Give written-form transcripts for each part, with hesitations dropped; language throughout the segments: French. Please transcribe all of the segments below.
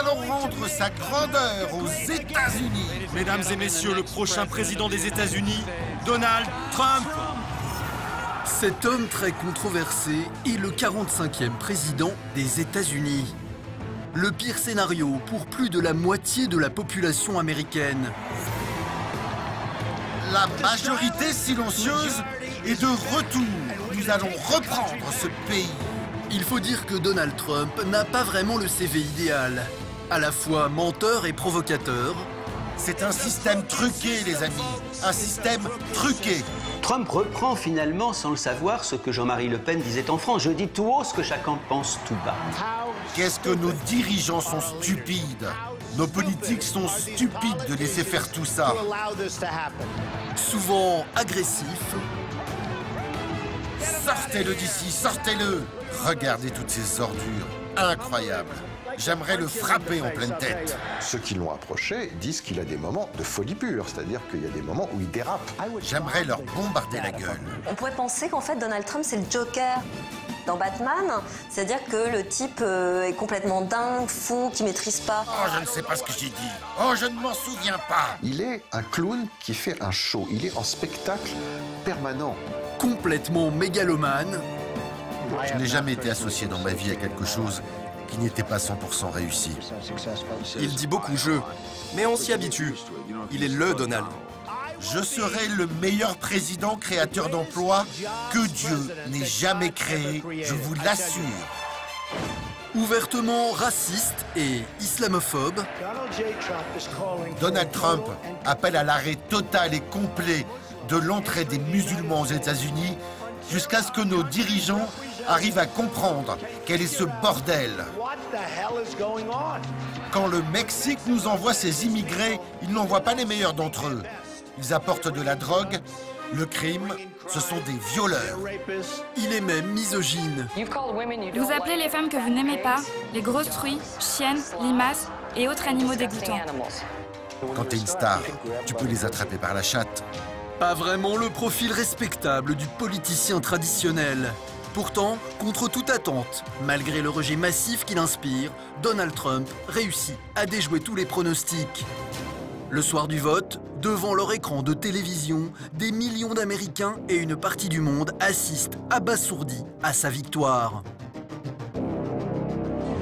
allons rendre sa grandeur aux États-Unis. Mesdames et messieurs, le prochain président des États-Unis, Donald Trump. Cet homme très controversé est le 45e président des États-Unis. Le pire scénario pour plus de la moitié de la population américaine. La majorité silencieuse est de retour. Nous allons reprendre ce pays. Il faut dire que Donald Trump n'a pas vraiment le CV idéal. À la fois menteur et provocateur. C'est un système truqué, les amis. Un système truqué. Trump reprend finalement, sans le savoir, ce que Jean-Marie Le Pen disait en France. Je dis tout haut ce que chacun pense tout bas. Qu'est-ce que nos dirigeants sont stupides. Nos politiques sont stupides de laisser faire tout ça. Souvent agressif. Sortez-le d'ici, sortez-le. Regardez toutes ces ordures. Incroyable. J'aimerais le frapper en pleine tête. Ceux qui l'ont approché disent qu'il a des moments de folie pure, c'est-à-dire qu'il y a des moments où il dérape. J'aimerais leur bombarder la gueule. On pourrait penser qu'en fait Donald Trump c'est le Joker dans Batman, c'est-à-dire que le type est complètement dingue, fou, qui maîtrise pas. Oh, je ne sais pas ce que j'ai dit. Oh, je ne m'en souviens pas. Il est un clown qui fait un show. Il est en spectacle permanent. Complètement mégalomane. Je n'ai jamais été associé dans ma vie à quelque chose qui n'était pas 100% réussi. Il dit beaucoup je, mais on s'y habitue. Il est le Donald. Je serai le meilleur président créateur d'emplois que Dieu n'ait jamais créé, je vous l'assure. Ouvertement raciste et islamophobe. Donald Trump appelle à l'arrêt total et complet de l'entrée des musulmans aux États-Unis jusqu'à ce que nos dirigeants arrivent à comprendre quel est ce bordel. Quand le Mexique nous envoie ses immigrés, il n'envoie pas les meilleurs d'entre eux. Ils apportent de la drogue, le crime, ce sont des violeurs. Il est même misogyne. Vous appelez les femmes que vous n'aimez pas les grosses truies, chiennes, limaces et autres animaux dégoûtants. Quand t'es une star, tu peux les attraper par la chatte. Pas vraiment le profil respectable du politicien traditionnel. Pourtant, contre toute attente, malgré le rejet massif qu'il inspire, Donald Trump réussit à déjouer tous les pronostics. Le soir du vote, devant leur écran de télévision, des millions d'Américains et une partie du monde assistent abasourdis à sa victoire.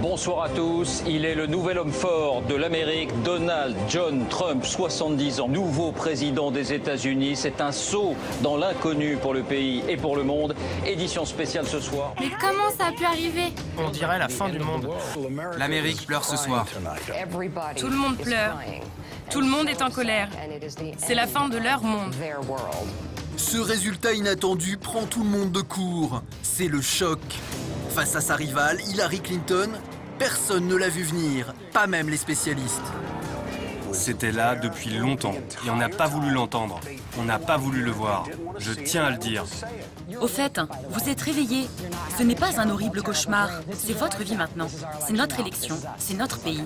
Bonsoir à tous, il est le nouvel homme fort de l'Amérique, Donald John Trump, 70 ans, nouveau président des États-Unis. C'est un saut dans l'inconnu pour le pays et pour le monde. Édition spéciale ce soir. Mais comment ça a pu arriver? On dirait la fin du monde. L'Amérique pleure ce soir. Tout le monde pleure. Tout le monde est en colère. C'est la fin de leur monde. Ce résultat inattendu prend tout le monde de court. C'est le choc. Face à sa rivale, Hillary Clinton, personne ne l'a vu venir, pas même les spécialistes. C'était là depuis longtemps et on n'a pas voulu l'entendre. On n'a pas voulu le voir. Je tiens à le dire. Au fait, vous êtes réveillés. Ce n'est pas un horrible cauchemar. C'est votre vie maintenant. C'est notre élection. C'est notre pays.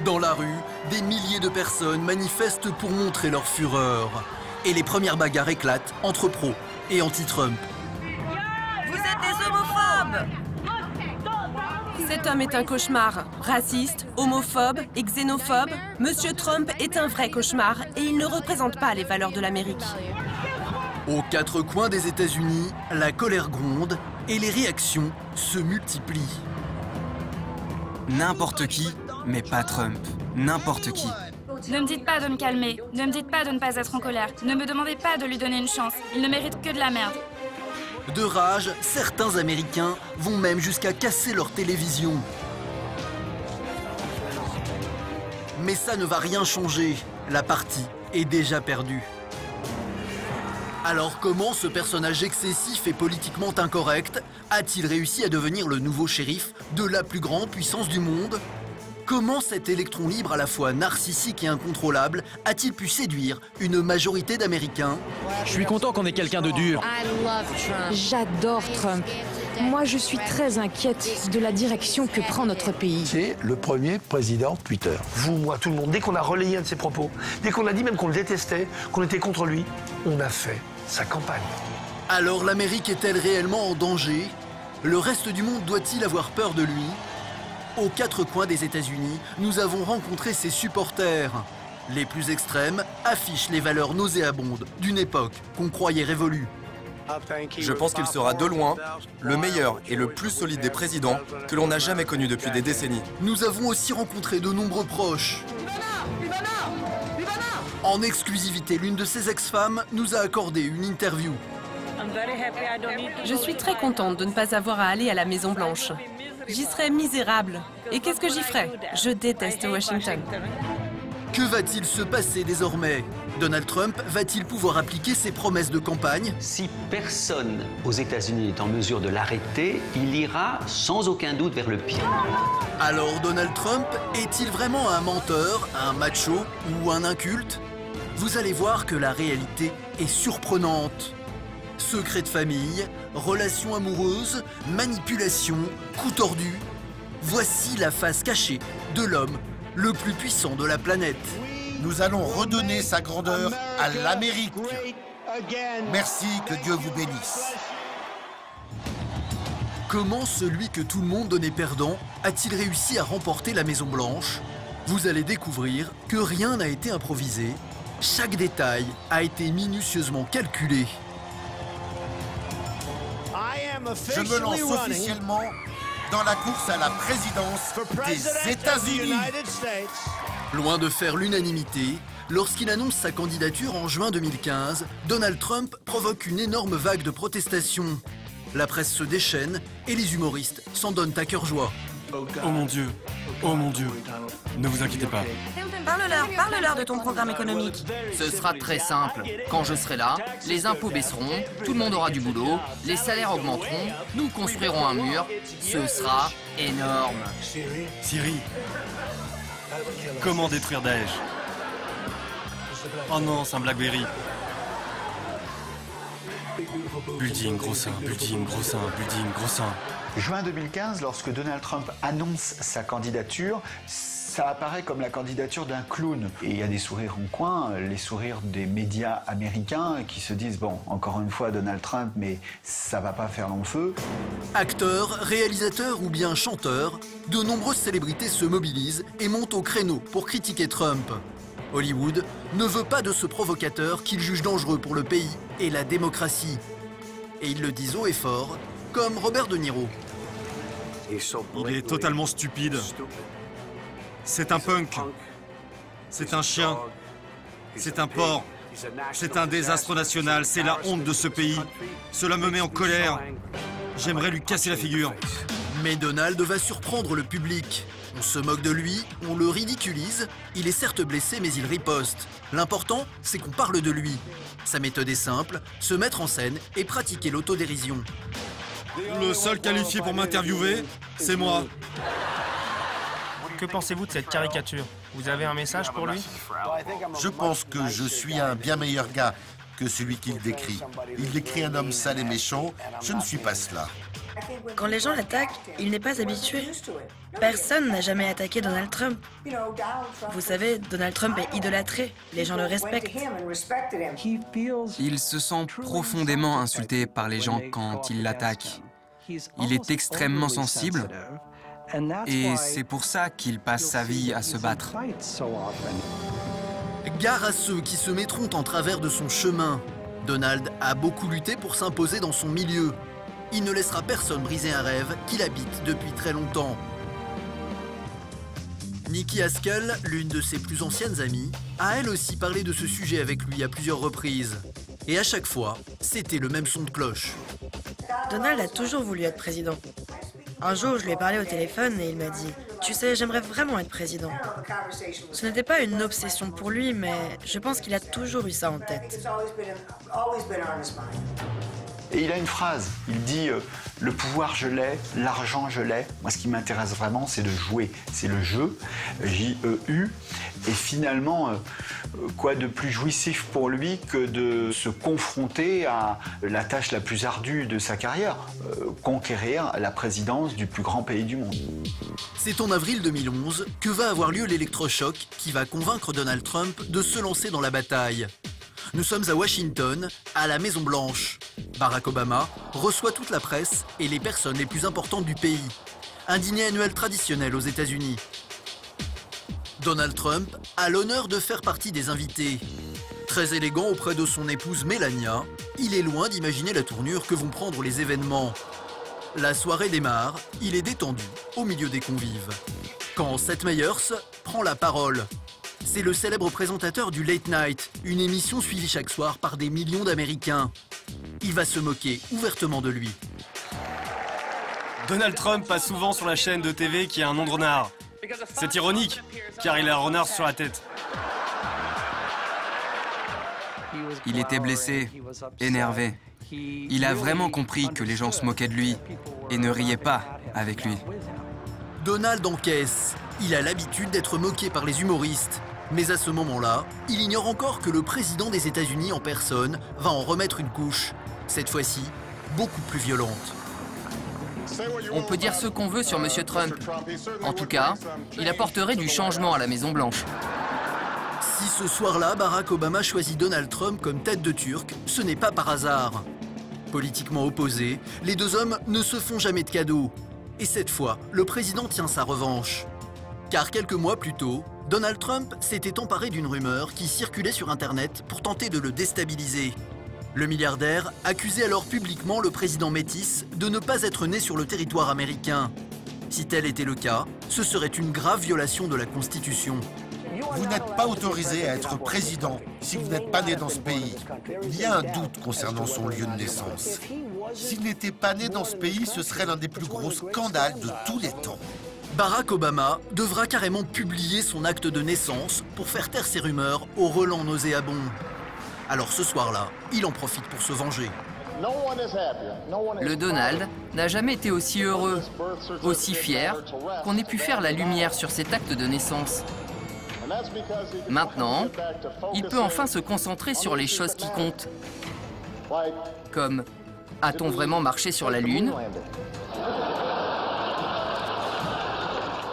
Dans la rue, des milliers de personnes manifestent pour montrer leur fureur. Et les premières bagarres éclatent entre pros et anti-Trump. Vous êtes des homophobes! Cet homme est un cauchemar. Raciste, homophobe et xénophobe, Monsieur Trump est un vrai cauchemar et il ne représente pas les valeurs de l'Amérique. Aux quatre coins des États-Unis, la colère gronde et les réactions se multiplient. N'importe qui, mais pas Trump. N'importe qui. Ne me dites pas de me calmer. Ne me dites pas de ne pas être en colère. Ne me demandez pas de lui donner une chance. Il ne mérite que de la merde. De rage, certains Américains vont même jusqu'à casser leur télévision. Mais ça ne va rien changer. La partie est déjà perdue. Alors comment ce personnage excessif et politiquement incorrect a-t-il réussi à devenir le nouveau shérif de la plus grande puissance du monde ? Comment cet électron libre à la fois narcissique et incontrôlable a-t-il pu séduire une majorité d'Américains ? Je suis content qu'on ait quelqu'un de dur. J'adore Trump. Moi, je suis très inquiète de la direction que prend notre pays. C'est le premier président Twitter. Vous, moi, tout le monde, dès qu'on a relayé un de ses propos, dès qu'on a dit même qu'on le détestait, qu'on était contre lui, on a fait sa campagne. Alors l'Amérique est-elle réellement en danger ? Le reste du monde doit-il avoir peur de lui ? Aux quatre coins des États-Unis, nous avons rencontré ses supporters. Les plus extrêmes affichent les valeurs nauséabondes d'une époque qu'on croyait révolue. Je pense qu'il sera de loin le meilleur et le plus solide des présidents que l'on n'a jamais connu depuis des décennies. Nous avons aussi rencontré de nombreux proches. En exclusivité, l'une de ses ex-femmes nous a accordé une interview. Je suis très contente de ne pas avoir à aller à la Maison-Blanche. J'y serais misérable. Et qu'est-ce que j'y ferais? Je déteste Washington. Que va-t-il se passer désormais? Donald Trump va-t-il pouvoir appliquer ses promesses de campagne? Si personne aux États-Unis n'est en mesure de l'arrêter, il ira sans aucun doute vers le pire. Alors Donald Trump est-il vraiment un menteur, un macho ou un inculte? Vous allez voir que la réalité est surprenante. Secrets de famille, relations amoureuses, manipulation, coups tordus. Voici la face cachée de l'homme le plus puissant de la planète. Nous allons redonner sa grandeur à l'Amérique. Merci, que Dieu vous bénisse. Comment celui que tout le monde donnait perdant a-t-il réussi à remporter la Maison-Blanche? Vous allez découvrir que rien n'a été improvisé. Chaque détail a été minutieusement calculé. Je me lance officiellement dans la course à la présidence des États-Unis. Loin de faire l'unanimité, lorsqu'il annonce sa candidature en juin 2015, Donald Trump provoque une énorme vague de protestations. La presse se déchaîne et les humoristes s'en donnent à cœur joie. Oh mon Dieu, ne vous inquiétez pas. Parle-leur de ton programme économique. Ce sera très simple. Quand je serai là, les impôts baisseront, tout le monde aura du boulot, les salaires augmenteront, nous construirons un mur. Ce sera énorme. Siri, comment détruire Daesh? Oh non, c'est un Blackberry. Building, gros sein, building, gros sein, building, gros sein. Juin 2015, lorsque Donald Trump annonce sa candidature, ça apparaît comme la candidature d'un clown. Et il y a des sourires en coin, les sourires des médias américains qui se disent « Bon, encore une fois Donald Trump, mais ça va pas faire long feu ». Acteurs, réalisateurs ou bien chanteurs, de nombreuses célébrités se mobilisent et montent au créneau pour critiquer Trump. Hollywood ne veut pas de ce provocateur qu'il juge dangereux pour le pays et la démocratie. Et ils le disent haut et fort, comme Robert De Niro. Il est totalement stupide. C'est un punk. C'est un chien. C'est un porc. C'est un désastre national. C'est la honte de ce pays. Cela me met en colère. J'aimerais lui casser la figure. Mais Donald va surprendre le public. On se moque de lui, on le ridiculise. Il est certes blessé, mais il riposte. L'important, c'est qu'on parle de lui. Sa méthode est simple, se mettre en scène et pratiquer l'autodérision. Le seul qualifié pour m'interviewer, c'est moi. Que pensez-vous de cette caricature? Vous avez un message pour lui? Je pense que je suis un bien meilleur gars que celui qu'il décrit. Il décrit un homme sale et méchant. Je ne suis pas cela. Quand les gens l'attaquent, il n'est pas habitué. Personne n'a jamais attaqué Donald Trump. Vous savez, Donald Trump est idolâtré. Les gens le respectent. Il se sent profondément insulté par les gens quand ils l'attaquent. Il est extrêmement sensible et c'est pour ça qu'il passe sa vie à se battre. Gare à ceux qui se mettront en travers de son chemin. Donald a beaucoup lutté pour s'imposer dans son milieu. Il ne laissera personne briser un rêve qu'il habite depuis très longtemps. Nikki Haskell, l'une de ses plus anciennes amies, a elle aussi parlé de ce sujet avec lui à plusieurs reprises. Et à chaque fois, c'était le même son de cloche. Donald a toujours voulu être président. Un jour, je lui ai parlé au téléphone et il m'a dit « Tu sais, j'aimerais vraiment être président. » Ce n'était pas une obsession pour lui, mais je pense qu'il a toujours eu ça en tête. Et il a une phrase, il dit le pouvoir je l'ai, l'argent je l'ai. Moi ce qui m'intéresse vraiment c'est de jouer, c'est le jeu, J-E-U. Et finalement, quoi de plus jouissif pour lui que de se confronter à la tâche la plus ardue de sa carrière, conquérir la présidence du plus grand pays du monde. C'est en avril 2011 que va avoir lieu l'électrochoc qui va convaincre Donald Trump de se lancer dans la bataille. Nous sommes à Washington, à la Maison-Blanche. Barack Obama reçoit toute la presse et les personnes les plus importantes du pays. un dîner annuel traditionnel aux États-Unis. Donald Trump a l'honneur de faire partie des invités. Très élégant auprès de son épouse Melania, il est loin d'imaginer la tournure que vont prendre les événements. La soirée démarre, il est détendu au milieu des convives. Quand Seth Meyers prend la parole, c'est le célèbre présentateur du Late Night, une émission suivie chaque soir par des millions d'Américains. Il va se moquer ouvertement de lui. Donald Trump passe souvent sur la chaîne de TV qui a un nom de renard. C'est ironique, car il a un renard sur la tête. Il était blessé, énervé. Il a vraiment compris que les gens se moquaient de lui et ne riaient pas avec lui. Donald encaisse. Il a l'habitude d'être moqué par les humoristes. Mais à ce moment-là, il ignore encore que le président des États-Unis en personne va en remettre une couche. Cette fois-ci, beaucoup plus violente. On peut dire ce qu'on veut sur M. Trump. En tout cas, il apporterait du changement à la Maison-Blanche. Si ce soir-là, Barack Obama choisit Donald Trump comme tête de Turc, ce n'est pas par hasard. Politiquement opposés, les deux hommes ne se font jamais de cadeaux. Et cette fois, le président tient sa revanche. Car quelques mois plus tôt, Donald Trump s'était emparé d'une rumeur qui circulait sur Internet pour tenter de le déstabiliser. Le milliardaire accusait alors publiquement le président métis de ne pas être né sur le territoire américain. Si tel était le cas, ce serait une grave violation de la Constitution. Vous n'êtes pas autorisé à être président si vous n'êtes pas né dans ce pays. Il y a un doute concernant son lieu de naissance. S'il n'était pas né dans ce pays, ce serait l'un des plus gros scandales de tous les temps. Barack Obama devra carrément publier son acte de naissance pour faire taire ces rumeurs au relent nauséabond. Alors ce soir-là, il en profite pour se venger. Le Donald n'a jamais été aussi heureux, aussi fier, qu'on ait pu faire la lumière sur cet acte de naissance. Maintenant, il peut enfin se concentrer sur les choses qui comptent. Comme, a-t-on vraiment marché sur la Lune?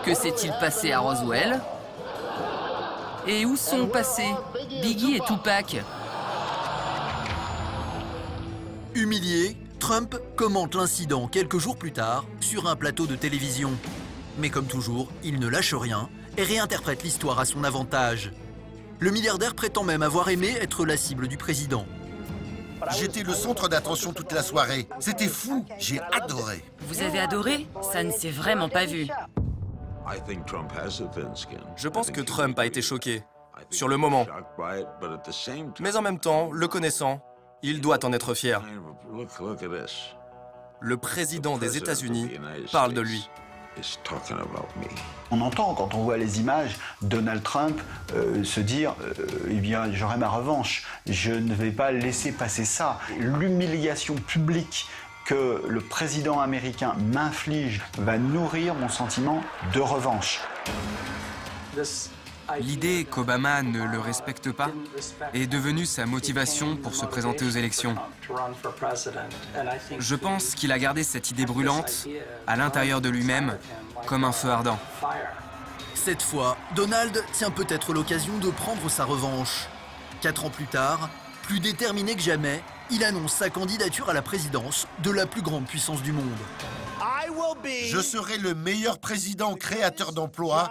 Que s'est-il passé à Roswell? Et où sont passés Biggie et Tupac? Humilié, Trump commente l'incident quelques jours plus tard sur un plateau de télévision. Mais comme toujours, il ne lâche rien et réinterprète l'histoire à son avantage. Le milliardaire prétend même avoir aimé être la cible du président. J'étais le centre d'attention toute la soirée. C'était fou, j'ai adoré. Vous avez adoré? Ça ne s'est vraiment pas vu. Je pense que Trump a été choqué, sur le moment. Mais en même temps, le connaissant, il doit en être fier. Le président des États-Unis parle de lui. On entend, quand on voit les images, Donald Trump se dire eh bien, j'aurai ma revanche, je ne vais pas laisser passer ça. L'humiliation publique que le président américain m'inflige va nourrir mon sentiment de revanche. L'idée qu'Obama ne le respecte pas est devenue sa motivation pour se présenter aux élections. Je pense qu'il a gardé cette idée brûlante à l'intérieur de lui-même comme un feu ardent. Cette fois, Donald tient peut-être l'occasion de prendre sa revanche. 4 ans plus tard, plus déterminé que jamais, il annonce sa candidature à la présidence de la plus grande puissance du monde. Je serai le meilleur président créateur d'emplois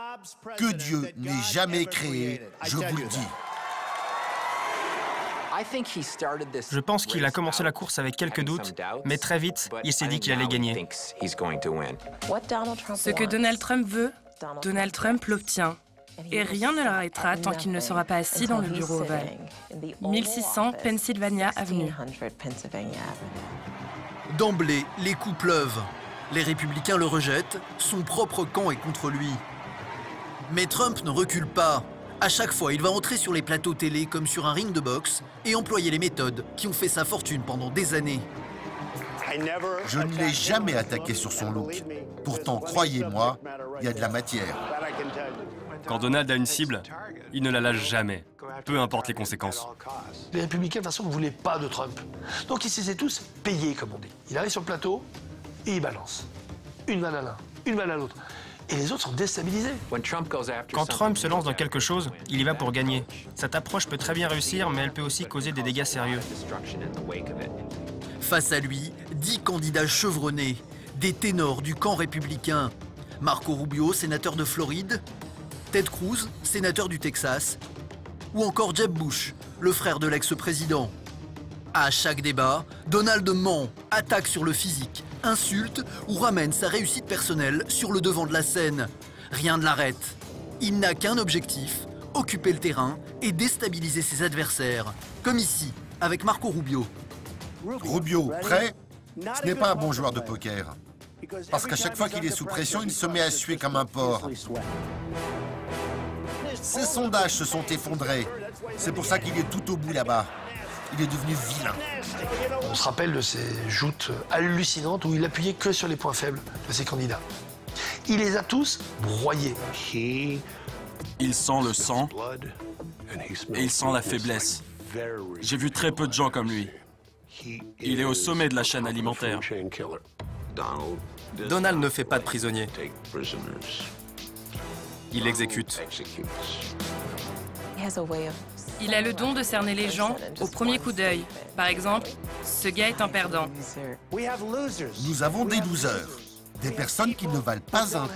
que Dieu n'ait jamais créé, je vous le dis. Je pense qu'il a commencé la course avec quelques doutes, mais très vite, il s'est dit qu'il allait gagner. Ce que Donald Trump veut, Donald Trump l'obtient. Et rien ne l'arrêtera tant qu'il ne sera pas assis dans le bureau ovale. 1600 Pennsylvania Avenue. D'emblée, les coups pleuvent. Les républicains le rejettent, son propre camp est contre lui. Mais Trump ne recule pas. À chaque fois, il va entrer sur les plateaux télé comme sur un ring de boxe et employer les méthodes qui ont fait sa fortune pendant des années. Je ne l'ai jamais attaqué sur son look. Pourtant, croyez-moi, il y a de la matière. Quand Donald a une cible, il ne la lâche jamais, peu importe les conséquences. Les républicains, de toute façon, ne voulaient pas de Trump. Donc ils se laissaient tous payer, comme on dit. Il arrive sur le plateau et il balance. Une balle à l'un, une balle à l'autre. Et les autres sont déstabilisés. Quand Trump se lance dans quelque chose, il y va pour gagner. Cette approche peut très bien réussir, mais elle peut aussi causer des dégâts sérieux. Face à lui, 10 candidats chevronnés, des ténors du camp républicain. Marco Rubio, sénateur de Floride, Ted Cruz, sénateur du Texas, ou encore Jeb Bush, le frère de l'ex-président. À chaque débat, Donald ment, attaque sur le physique, insulte ou ramène sa réussite personnelle sur le devant de la scène. Rien ne l'arrête. Il n'a qu'un objectif, occuper le terrain et déstabiliser ses adversaires, comme ici, avec Marco Rubio. Rubio, prêt? Ce n'est pas un bon joueur de poker. Parce qu'à chaque fois qu'il est sous pression, il se met à suer comme un porc. Ses sondages se sont effondrés. C'est pour ça qu'il est tout au bout là-bas. Il est devenu vilain. On se rappelle de ces joutes hallucinantes où il appuyait que sur les points faibles de ses candidats. Il les a tous broyés. Il sent le sang et il sent la faiblesse. J'ai vu très peu de gens comme lui. Il est au sommet de la chaîne alimentaire. Donald ne fait pas de prisonniers. Il exécute. Il a le don de cerner les gens au premier coup d'œil. Par exemple, ce gars est un perdant. Nous avons des losers, des personnes qui ne valent pas un coup.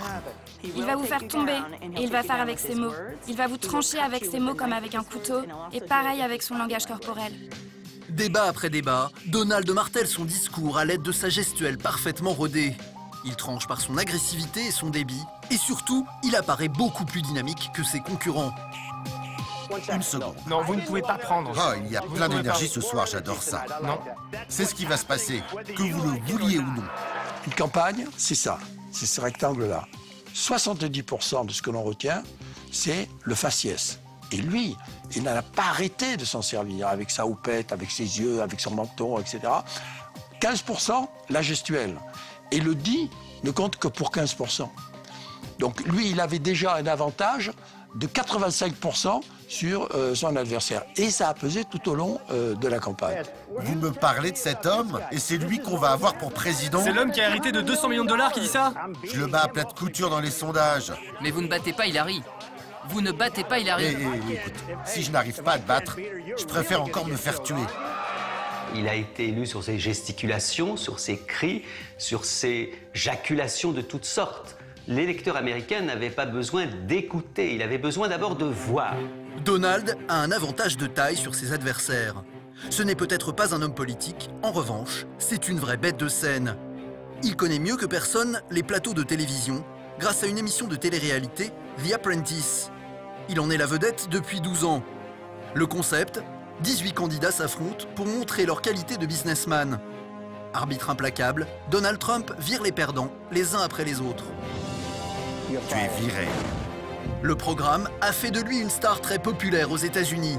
Il va vous faire tomber, et il va faire avec ses mots. Il va vous trancher avec ses mots comme avec un couteau, et pareil avec son langage corporel. Débat après débat, Donald martèle son discours à l'aide de sa gestuelle parfaitement rodée. Il tranche par son agressivité et son débit, et surtout, il apparaît beaucoup plus dynamique que ses concurrents. Une seconde. Non, vous ne pouvez pas prendre. Oh, il y a plein d'énergie ce soir, j'adore ça. Non. C'est ce qui va se passer, que vous le vouliez ou non. Une campagne, c'est ça, c'est ce rectangle-là. 70% de ce que l'on retient, c'est le faciès. Et lui, il n'a pas arrêté de s'en servir avec sa houppette, avec ses yeux, avec son menton, etc. 15%, la gestuelle. Et le dit ne compte que pour 15%. Donc lui, il avait déjà un avantage de 85% sur son adversaire. Et ça a pesé tout au long de la campagne. Vous me parlez de cet homme et c'est lui qu'on va avoir pour président? C'est l'homme qui a hérité de 200 millions de dollars qui dit ça? Je le bats à plat de couture dans les sondages. Mais vous ne battez pas Hillary. Vous ne battez pas Hillary. Écoute, si je n'arrive pas à te battre, je préfère encore me faire tuer. Il a été élu sur ses gesticulations, sur ses cris, sur ses jaculations de toutes sortes. L'électeur américain n'avait pas besoin d'écouter, il avait besoin d'abord de voir. Donald a un avantage de taille sur ses adversaires. Ce n'est peut-être pas un homme politique, en revanche, c'est une vraie bête de scène. Il connaît mieux que personne les plateaux de télévision, grâce à une émission de télé-réalité, The Apprentice. Il en est la vedette depuis 12 ans. Le concept, 18 candidats s'affrontent pour montrer leur qualité de businessman. Arbitre implacable, Donald Trump vire les perdants, les uns après les autres. Tu es viré. Le programme a fait de lui une star très populaire aux États-Unis.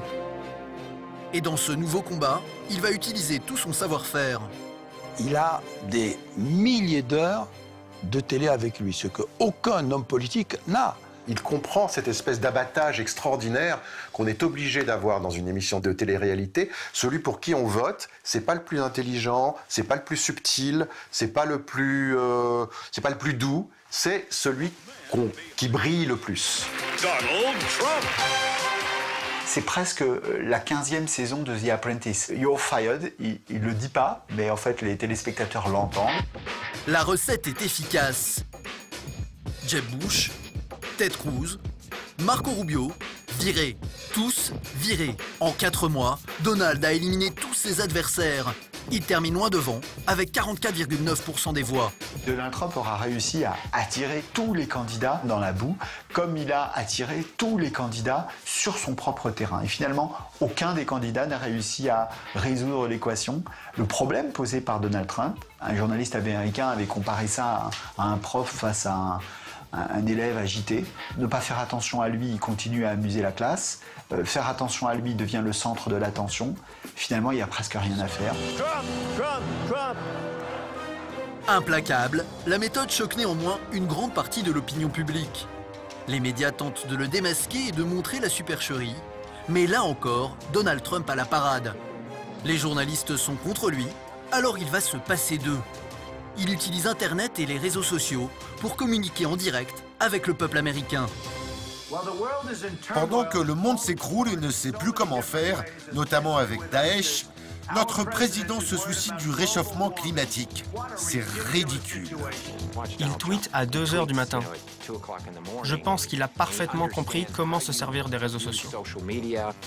Et dans ce nouveau combat, il va utiliser tout son savoir-faire. Il a des milliers d'heures de télé avec lui, ce qu'aucun homme politique n'a. Il comprend cette espèce d'abattage extraordinaire qu'on est obligé d'avoir dans une émission de télé-réalité. Celui pour qui on vote, c'est pas le plus intelligent, c'est pas le plus subtil, c'est pas le plus doux, c'est celui qui brille le plus. Donald Trump. C'est presque la 15e saison de The Apprentice. You're fired, il le dit pas, mais en fait les téléspectateurs l'entendent. La recette est efficace. Jeb Bush, Ted Cruz, Marco Rubio, virés. Tous virés. En 4 mois, Donald a éliminé tous ses adversaires. Il termine loin devant, avec 44,9% des voix. Donald Trump aura réussi à attirer tous les candidats dans la boue, comme il a attiré tous les candidats sur son propre terrain. Et finalement, aucun des candidats n'a réussi à résoudre l'équation. Le problème posé par Donald Trump, un journaliste américain avait comparé ça à un prof face à un élève agité. Ne pas faire attention à lui, il continue à amuser la classe. Faire attention à lui devient le centre de l'attention. Finalement, il n'y a presque rien à faire. Trump. Implacable, la méthode choque néanmoins une grande partie de l'opinion publique. Les médias tentent de le démasquer et de montrer la supercherie. Mais là encore, Donald Trump a la parade. Les journalistes sont contre lui, alors il va se passer d'eux. Il utilise Internet et les réseaux sociaux pour communiquer en direct avec le peuple américain. Pendant que le monde s'écroule et ne sait plus comment faire, notamment avec Daesh, Notre président se soucie du réchauffement climatique. C'est ridicule. Il tweet à 2 h du matin. Je pense qu'il a parfaitement compris comment se servir des réseaux sociaux.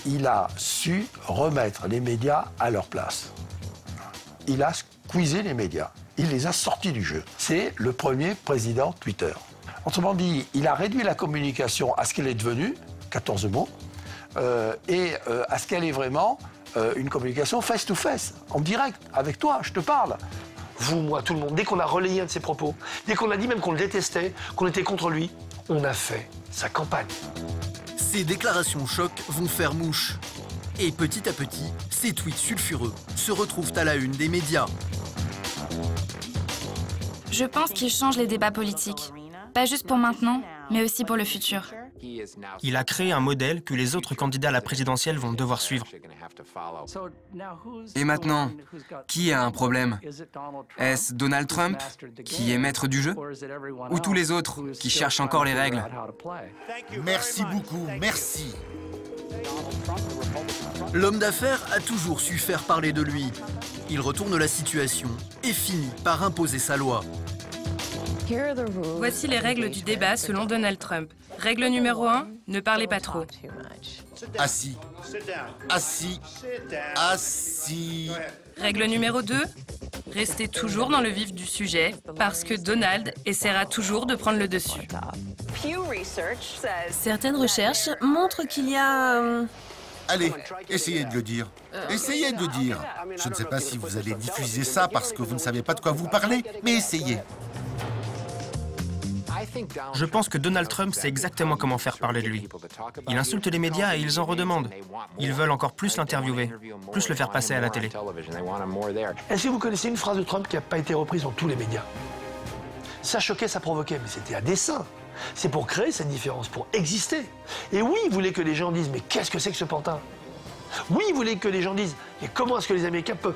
Il a su remettre les médias à leur place. Il a squeezé les médias. Il les a sortis du jeu. C'est le premier président Twitter. Autrement dit, il a réduit la communication à ce qu'elle est devenue, 14 mots, et à ce qu'elle est vraiment une communication face-to-face, en direct, avec toi, je te parle. Vous, moi, tout le monde, dès qu'on a relayé un de ses propos, dès qu'on a dit même qu'on le détestait, qu'on était contre lui, on a fait sa campagne. Ces déclarations choc vont faire mouche. Et petit à petit, ces tweets sulfureux se retrouvent à la une des médias. Je pense qu'il change les débats politiques. Pas juste pour maintenant, mais aussi pour le futur. Il a créé un modèle que les autres candidats à la présidentielle vont devoir suivre. Et maintenant, qui a un problème? Est-ce Donald Trump, qui est maître du jeu? Ou tous les autres, qui cherchent encore les règles? Merci beaucoup, merci. L'homme d'affaires a toujours su faire parler de lui. Il retourne la situation et finit par imposer sa loi. Voici les règles du débat selon Donald Trump. Règle numéro 1, ne parlez pas trop. Assis. Assis. Assis. Règle numéro 2, restez toujours dans le vif du sujet, parce que Donald essaiera toujours de prendre le dessus. Certaines recherches montrent qu'il y a... Allez, essayez de le dire. Essayez de le dire. Je ne sais pas si vous allez diffuser ça parce que vous ne savez pas de quoi vous parlez, mais essayez. Je pense que Donald Trump sait exactement comment faire parler de lui. Il insulte les médias et ils en redemandent. Ils veulent encore plus l'interviewer, plus le faire passer à la télé. Est-ce que vous connaissez une phrase de Trump qui n'a pas été reprise dans tous les médias? Ça choquait, ça provoquait, mais c'était à dessein. C'est pour créer cette différence, pour exister. Et oui, il voulait que les gens disent, mais qu'est-ce que c'est que ce pantin? Oui, il voulait que les gens disent, mais comment est-ce que les Américains peuvent...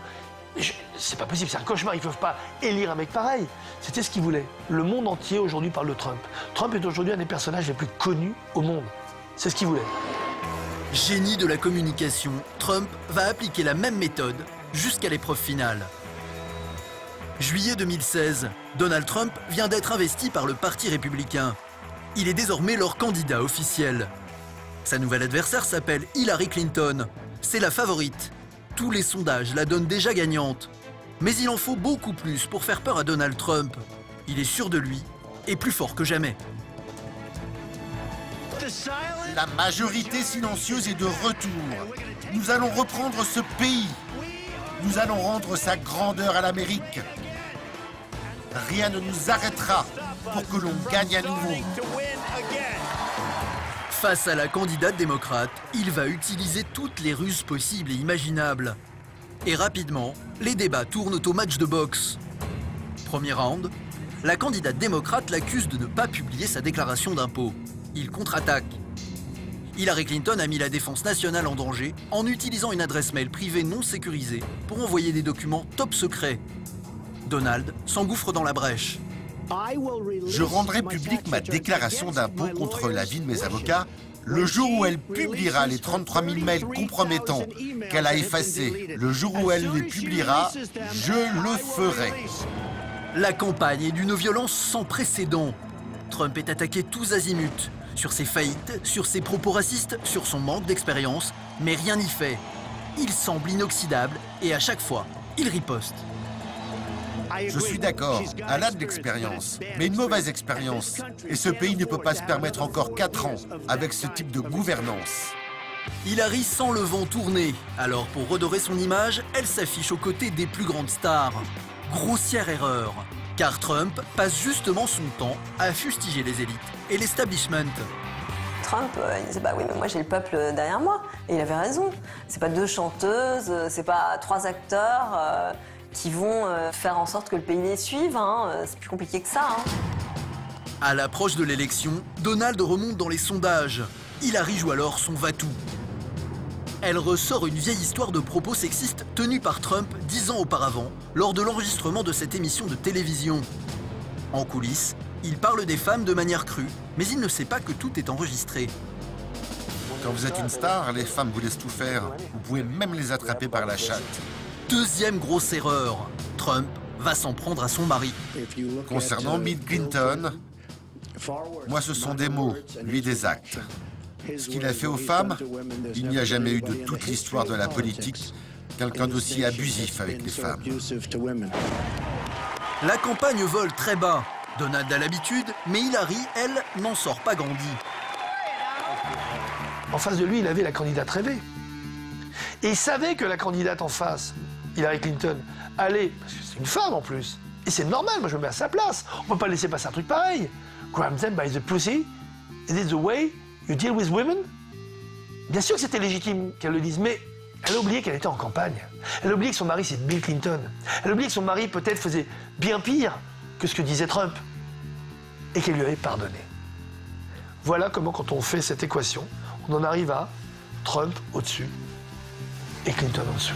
C'est pas possible, c'est un cauchemar, ils peuvent pas élire un mec pareil. C'était ce qu'ils voulaient. Le monde entier aujourd'hui parle de Trump. Trump est aujourd'hui un des personnages les plus connus au monde. C'est ce qu'il voulait. Génie de la communication, Trump va appliquer la même méthode jusqu'à l'épreuve finale. Juillet 2016, Donald Trump vient d'être investi par le Parti républicain. Il est désormais leur candidat officiel. Sa nouvelle adversaire s'appelle Hillary Clinton. C'est la favorite. Tous les sondages la donnent déjà gagnante. Mais il en faut beaucoup plus pour faire peur à Donald Trump. Il est sûr de lui et plus fort que jamais. La majorité silencieuse est de retour. Nous allons reprendre ce pays. Nous allons rendre sa grandeur à l'Amérique. Rien ne nous arrêtera pour que l'on gagne à nouveau. Face à la candidate démocrate, il va utiliser toutes les ruses possibles et imaginables. Et rapidement, les débats tournent au match de boxe. Premier round, la candidate démocrate l'accuse de ne pas publier sa déclaration d'impôt. Il contre-attaque. Hillary Clinton a mis la défense nationale en danger en utilisant une adresse mail privée non sécurisée pour envoyer des documents top secrets. Donald s'engouffre dans la brèche. Je rendrai publique ma déclaration d'impôt contre l'avis de mes avocats le jour où elle publiera les 33 000 mails compromettants qu'elle a effacés. Le jour où elle les publiera, je le ferai. La campagne est d'une violence sans précédent. Trump est attaqué tous azimuts, sur ses faillites, sur ses propos racistes, sur son manque d'expérience, mais rien n'y fait. Il semble inoxydable et à chaque fois, il riposte. Je suis d'accord, elle a de l'expérience, mais une mauvaise expérience. Et ce pays ne peut pas se permettre encore 4 ans avec ce type de gouvernance. Hillary sent le vent tourner, alors pour redorer son image, elle s'affiche aux côtés des plus grandes stars. Grossière erreur, car Trump passe justement son temps à fustiger les élites et l'establishment. Trump, il disait bah oui, mais moi j'ai le peuple derrière moi. Et il avait raison. C'est pas 2 chanteuses, c'est pas 3 acteurs qui vont faire en sorte que le pays les suive. C'est plus compliqué que ça. À l'approche de l'élection, Donald remonte dans les sondages. Hillary joue alors son va-tout. Elle ressort une vieille histoire de propos sexistes tenus par Trump 10 ans auparavant, lors de l'enregistrement de cette émission de télévision. En coulisses, il parle des femmes de manière crue, mais il ne sait pas que tout est enregistré. Quand vous êtes une star, les femmes vous laissent tout faire. Vous pouvez même les attraper par la chatte. Deuxième grosse erreur. Trump va s'en prendre à son mari. Concernant Bill Clinton, moi ce sont des mots, lui des actes. Ce qu'il a fait aux femmes, il n'y a jamais eu de toute l'histoire de la politique quelqu'un d'aussi abusif avec les femmes. La campagne vole très bas. Donald a l'habitude, mais Hillary, elle, n'en sort pas grandie. En face de lui, il avait la candidate rêvée. Et il savait que la candidate en face, Hillary Clinton, allait, parce que c'est une femme en plus, et c'est normal, moi je me mets à sa place. On ne peut pas laisser passer un truc pareil. Grab them by the pussy, is it the way you deal with women? Bien sûr que c'était légitime qu'elle le dise, mais elle a oublié qu'elle était en campagne. Elle a oublié que son mari, c'est Bill Clinton. Elle a oublié que son mari, peut-être, faisait bien pire que ce que disait Trump. Et qu'elle lui avait pardonné. Voilà comment, quand on fait cette équation, on en arrive à Trump au-dessus et Clinton en dessous.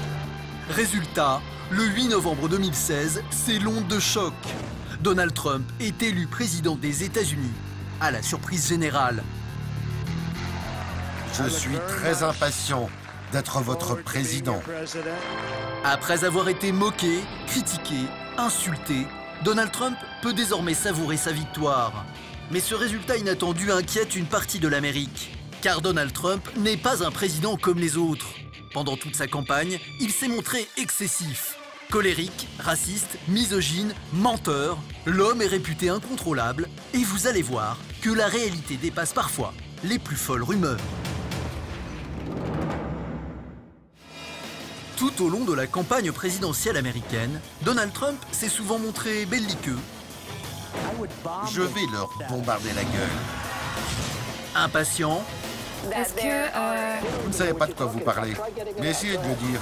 Résultat, le 8 novembre 2016, c'est l'onde de choc. Donald Trump est élu président des États-Unis, à la surprise générale. Je suis très impatient d'être votre président. Après avoir été moqué, critiqué, insulté, Donald Trump peut désormais savourer sa victoire. Mais ce résultat inattendu inquiète une partie de l'Amérique. Car Donald Trump n'est pas un président comme les autres. Pendant toute sa campagne, il s'est montré excessif. Colérique, raciste, misogyne, menteur, l'homme est réputé incontrôlable et vous allez voir que la réalité dépasse parfois les plus folles rumeurs. Tout au long de la campagne présidentielle américaine, Donald Trump s'est souvent montré belliqueux. Je vais leur bombarder la gueule. Impatient. Est-ce que... Vous ne savez pas de quoi vous parlez, mais essayez de le dire.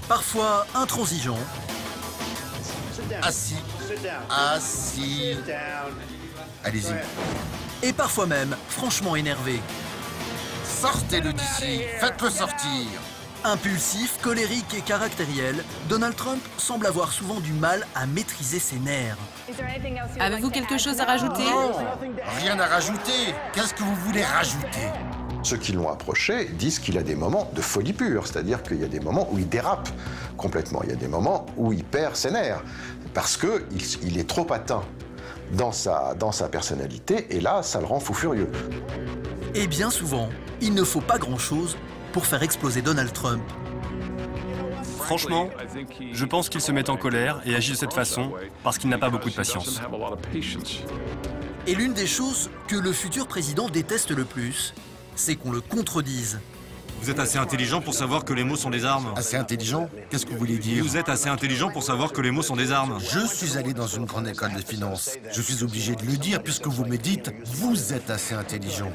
Parfois intransigeant. Assis. Assis. Allez-y. Et parfois même franchement énervé. Sortez-le d'ici, faites-le sortir. Impulsif, colérique et caractériel, Donald Trump semble avoir souvent du mal à maîtriser ses nerfs. Avez-vous quelque chose à rajouter? Non, rien à rajouter. Qu'est-ce que vous voulez rajouter? Ceux qui l'ont approché disent qu'il a des moments de folie pure, c'est-à-dire qu'il y a des moments où il dérape complètement, il y a des moments où il perd ses nerfs, parce qu'il est trop atteint dans sa personnalité, et là, ça le rend fou furieux. Et bien souvent, il ne faut pas grand-chose pour faire exploser Donald Trump. Franchement, je pense qu'il se met en colère et agit de cette façon parce qu'il n'a pas beaucoup de patience. Et l'une des choses que le futur président déteste le plus, c'est qu'on le contredise. Vous êtes assez intelligent pour savoir que les mots sont des armes. Assez intelligent? Qu'est-ce que vous voulez dire? Vous êtes assez intelligent pour savoir que les mots sont des armes. Je suis allé dans une grande école de finance. Je suis obligé de le dire puisque vous me dites « vous êtes assez intelligent ».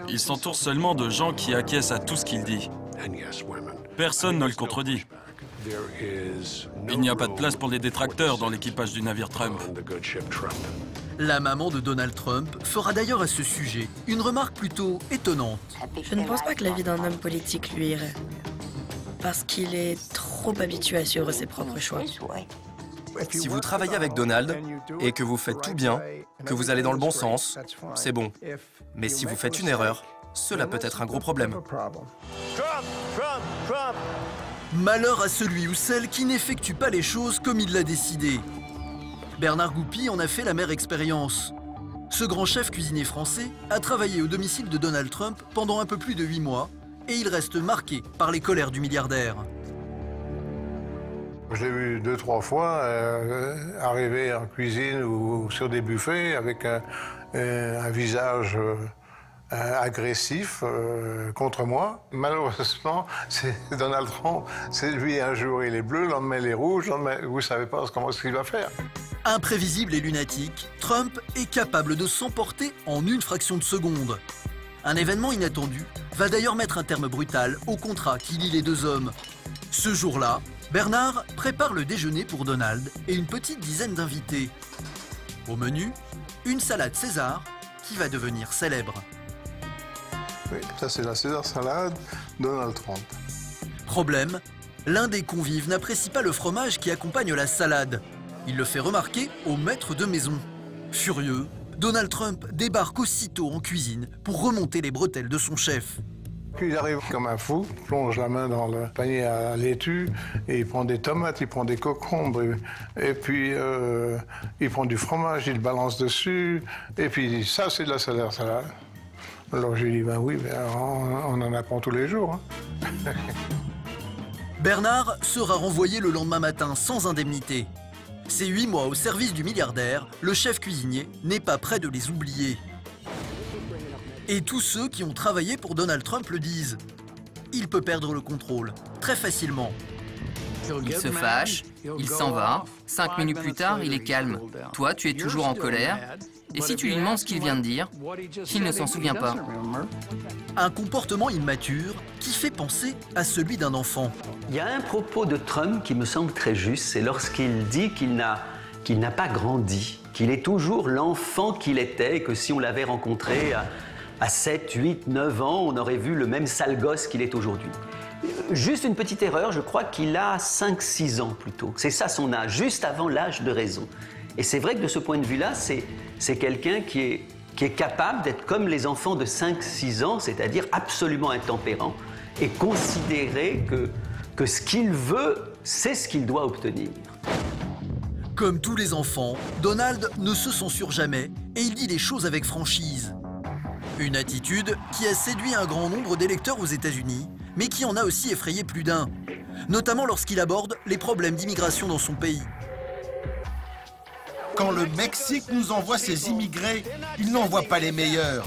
Il s'entoure seulement de gens qui acquiescent à tout ce qu'il dit. Personne ne le contredit. Il n'y a pas de place pour les détracteurs dans l'équipage du navire Trump. La maman de Donald Trump fera d'ailleurs à ce sujet une remarque plutôt étonnante. Je ne pense pas que la vie d'un homme politique lui irait. Parce qu'il est trop habitué à suivre ses propres choix. Si vous travaillez avec Donald et que vous faites tout bien, que vous allez dans le bon sens, c'est bon. Mais si vous faites une erreur, cela peut être un gros problème. Malheur à celui ou celle qui n'effectue pas les choses comme il l'a décidé. Bernard Goupy en a fait la mère expérience. Ce grand chef cuisinier français a travaillé au domicile de Donald Trump pendant un peu plus de 8 mois et il reste marqué par les colères du milliardaire. Je l'ai vu 2-3 fois arriver en cuisine ou sur des buffets avec un visage agressif contre moi. Malheureusement, c'est Donald Trump. C'est lui, un jour il est bleu, le lendemain il est rouge, vous ne savez pas comment ce qu'il va faire. Imprévisible et lunatique, Trump est capable de s'emporter en une fraction de seconde. Un événement inattendu va d'ailleurs mettre un terme brutal au contrat qui lie les deux hommes. Ce jour-là, Bernard prépare le déjeuner pour Donald et une petite dizaine d'invités. Au menu, une salade César qui va devenir célèbre. Oui, ça c'est la César salade Donald Trump. Problème, l'un des convives n'apprécie pas le fromage qui accompagne la salade. Il le fait remarquer au maître de maison. Furieux, Donald Trump débarque aussitôt en cuisine pour remonter les bretelles de son chef. Puis il arrive comme un fou, plonge la main dans le panier à laitue, et il prend des tomates, il prend des concombres, et puis il prend du fromage, il le balance dessus, et puis il dit, ça c'est de la salade. Alors j'ai dit, ben oui, ben, on en apprend tous les jours. Hein. Bernard sera renvoyé le lendemain matin sans indemnité. Ces 8 mois au service du milliardaire, le chef cuisinier n'est pas prêt de les oublier. Et tous ceux qui ont travaillé pour Donald Trump le disent. Il peut perdre le contrôle, très facilement. Il se fâche, il s'en va, 5 minutes plus tard, il est calme. Toi, tu es toujours en colère. Et si tu lui demandes ce qu'il vient de dire, il ne s'en souvient pas. Un comportement immature qui fait penser à celui d'un enfant. Il y a un propos de Trump qui me semble très juste, c'est lorsqu'il dit qu'il n'a pas grandi, qu'il est toujours l'enfant qu'il était et que si on l'avait rencontré à 7, 8, 9 ans, on aurait vu le même sale gosse qu'il est aujourd'hui. Juste une petite erreur, je crois qu'il a 5-6 ans plutôt. C'est ça son âge, juste avant l'âge de raison. Et c'est vrai que de ce point de vue-là, c'est quelqu'un qui est capable d'être comme les enfants de 5-6 ans, c'est-à-dire absolument intempérant, et considérer que ce qu'il veut, c'est ce qu'il doit obtenir. Comme tous les enfants, Donald ne se censure jamais et il dit les choses avec franchise. Une attitude qui a séduit un grand nombre d'électeurs aux États-Unis, mais qui en a aussi effrayé plus d'un, notamment lorsqu'il aborde les problèmes d'immigration dans son pays. Quand le Mexique nous envoie ses immigrés, ils n'envoient pas les meilleurs.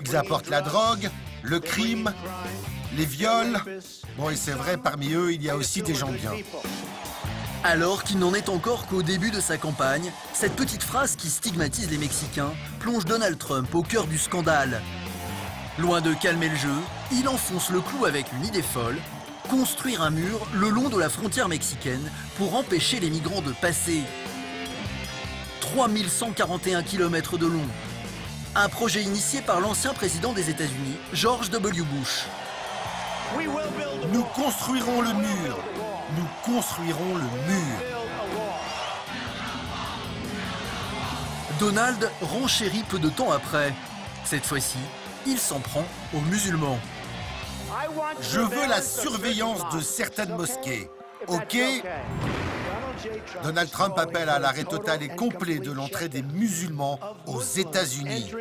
Ils apportent la drogue, le crime, les viols. Bon, et c'est vrai, parmi eux, il y a aussi des gens bien. Alors qu'il n'en est encore qu'au début de sa campagne, cette petite phrase qui stigmatise les Mexicains plonge Donald Trump au cœur du scandale. Loin de calmer le jeu, il enfonce le clou avec une idée folle, construire un mur le long de la frontière mexicaine pour empêcher les migrants de passer. 3141 km de long. Un projet initié par l'ancien président des États-Unis, George W. Bush. Nous construirons le mur. Nous construirons le mur. Donald renchérit peu de temps après. Cette fois-ci, il s'en prend aux musulmans. Je veux la surveillance de certaines mosquées. OK ? Donald Trump appelle à l'arrêt total et complet de l'entrée des musulmans aux États-Unis.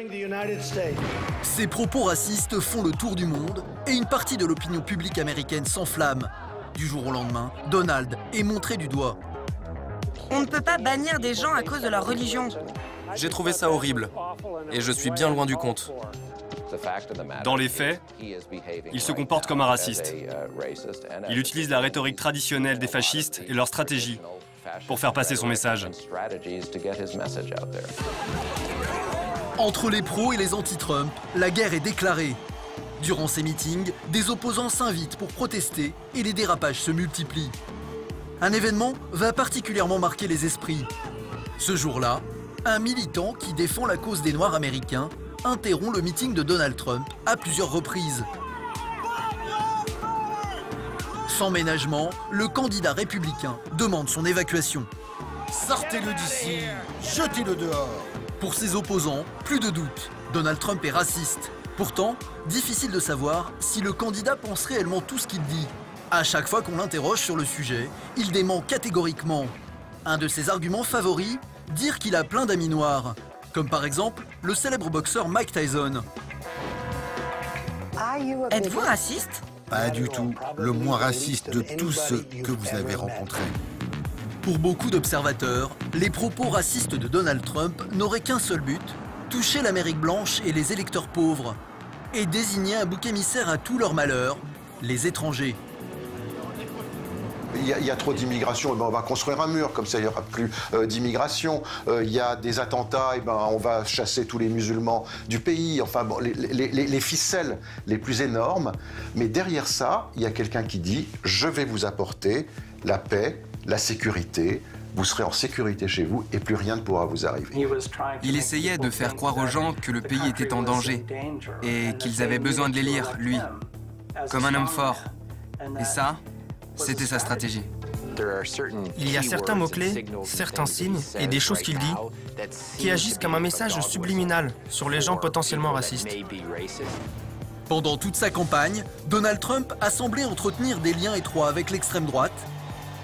Ces propos racistes font le tour du monde et une partie de l'opinion publique américaine s'enflamme. Du jour au lendemain, Donald est montré du doigt. On ne peut pas bannir des gens à cause de leur religion. J'ai trouvé ça horrible et je suis bien loin du compte. Dans les faits, il se comporte comme un raciste. Il utilise la rhétorique traditionnelle des fascistes et leur stratégie pour faire passer son message. Entre les pros et les anti-Trump, la guerre est déclarée. Durant ces meetings, des opposants s'invitent pour protester et les dérapages se multiplient. Un événement va particulièrement marquer les esprits. Ce jour-là, un militant qui défend la cause des Noirs américains interrompt le meeting de Donald Trump à plusieurs reprises. Sans ménagement, le candidat républicain demande son évacuation. Sortez-le d'ici, jetez-le dehors. Pour ses opposants, plus de doute, Donald Trump est raciste. Pourtant, difficile de savoir si le candidat pense réellement tout ce qu'il dit. À chaque fois qu'on l'interroge sur le sujet, il dément catégoriquement. Un de ses arguments favoris, dire qu'il a plein d'amis noirs. Comme par exemple, le célèbre boxeur Mike Tyson. Êtes-vous raciste ? Pas du tout. Le moins raciste de tous ceux que vous avez rencontrés. Pour beaucoup d'observateurs, les propos racistes de Donald Trump n'auraient qu'un seul but, toucher l'Amérique blanche et les électeurs pauvres, et désigner un bouc émissaire à tous leurs malheurs, les étrangers. Il y a trop d'immigration, on va construire un mur, comme ça il n'y aura plus d'immigration. Il y a des attentats, on va chasser tous les musulmans du pays. Enfin, bon, les ficelles les plus énormes. Mais derrière ça, il y a quelqu'un qui dit « Je vais vous apporter la paix, la sécurité, vous serez en sécurité chez vous et plus rien ne pourra vous arriver. » Il essayait de faire croire aux gens que le pays était en danger et qu'ils avaient besoin de l'élire, lui, comme un homme fort. Et ça, c'était sa stratégie. Il y a certains mots-clés, certains signes et des choses qu'il dit qui agissent comme un message subliminal sur les gens potentiellement racistes. Pendant toute sa campagne, Donald Trump a semblé entretenir des liens étroits avec l'extrême droite.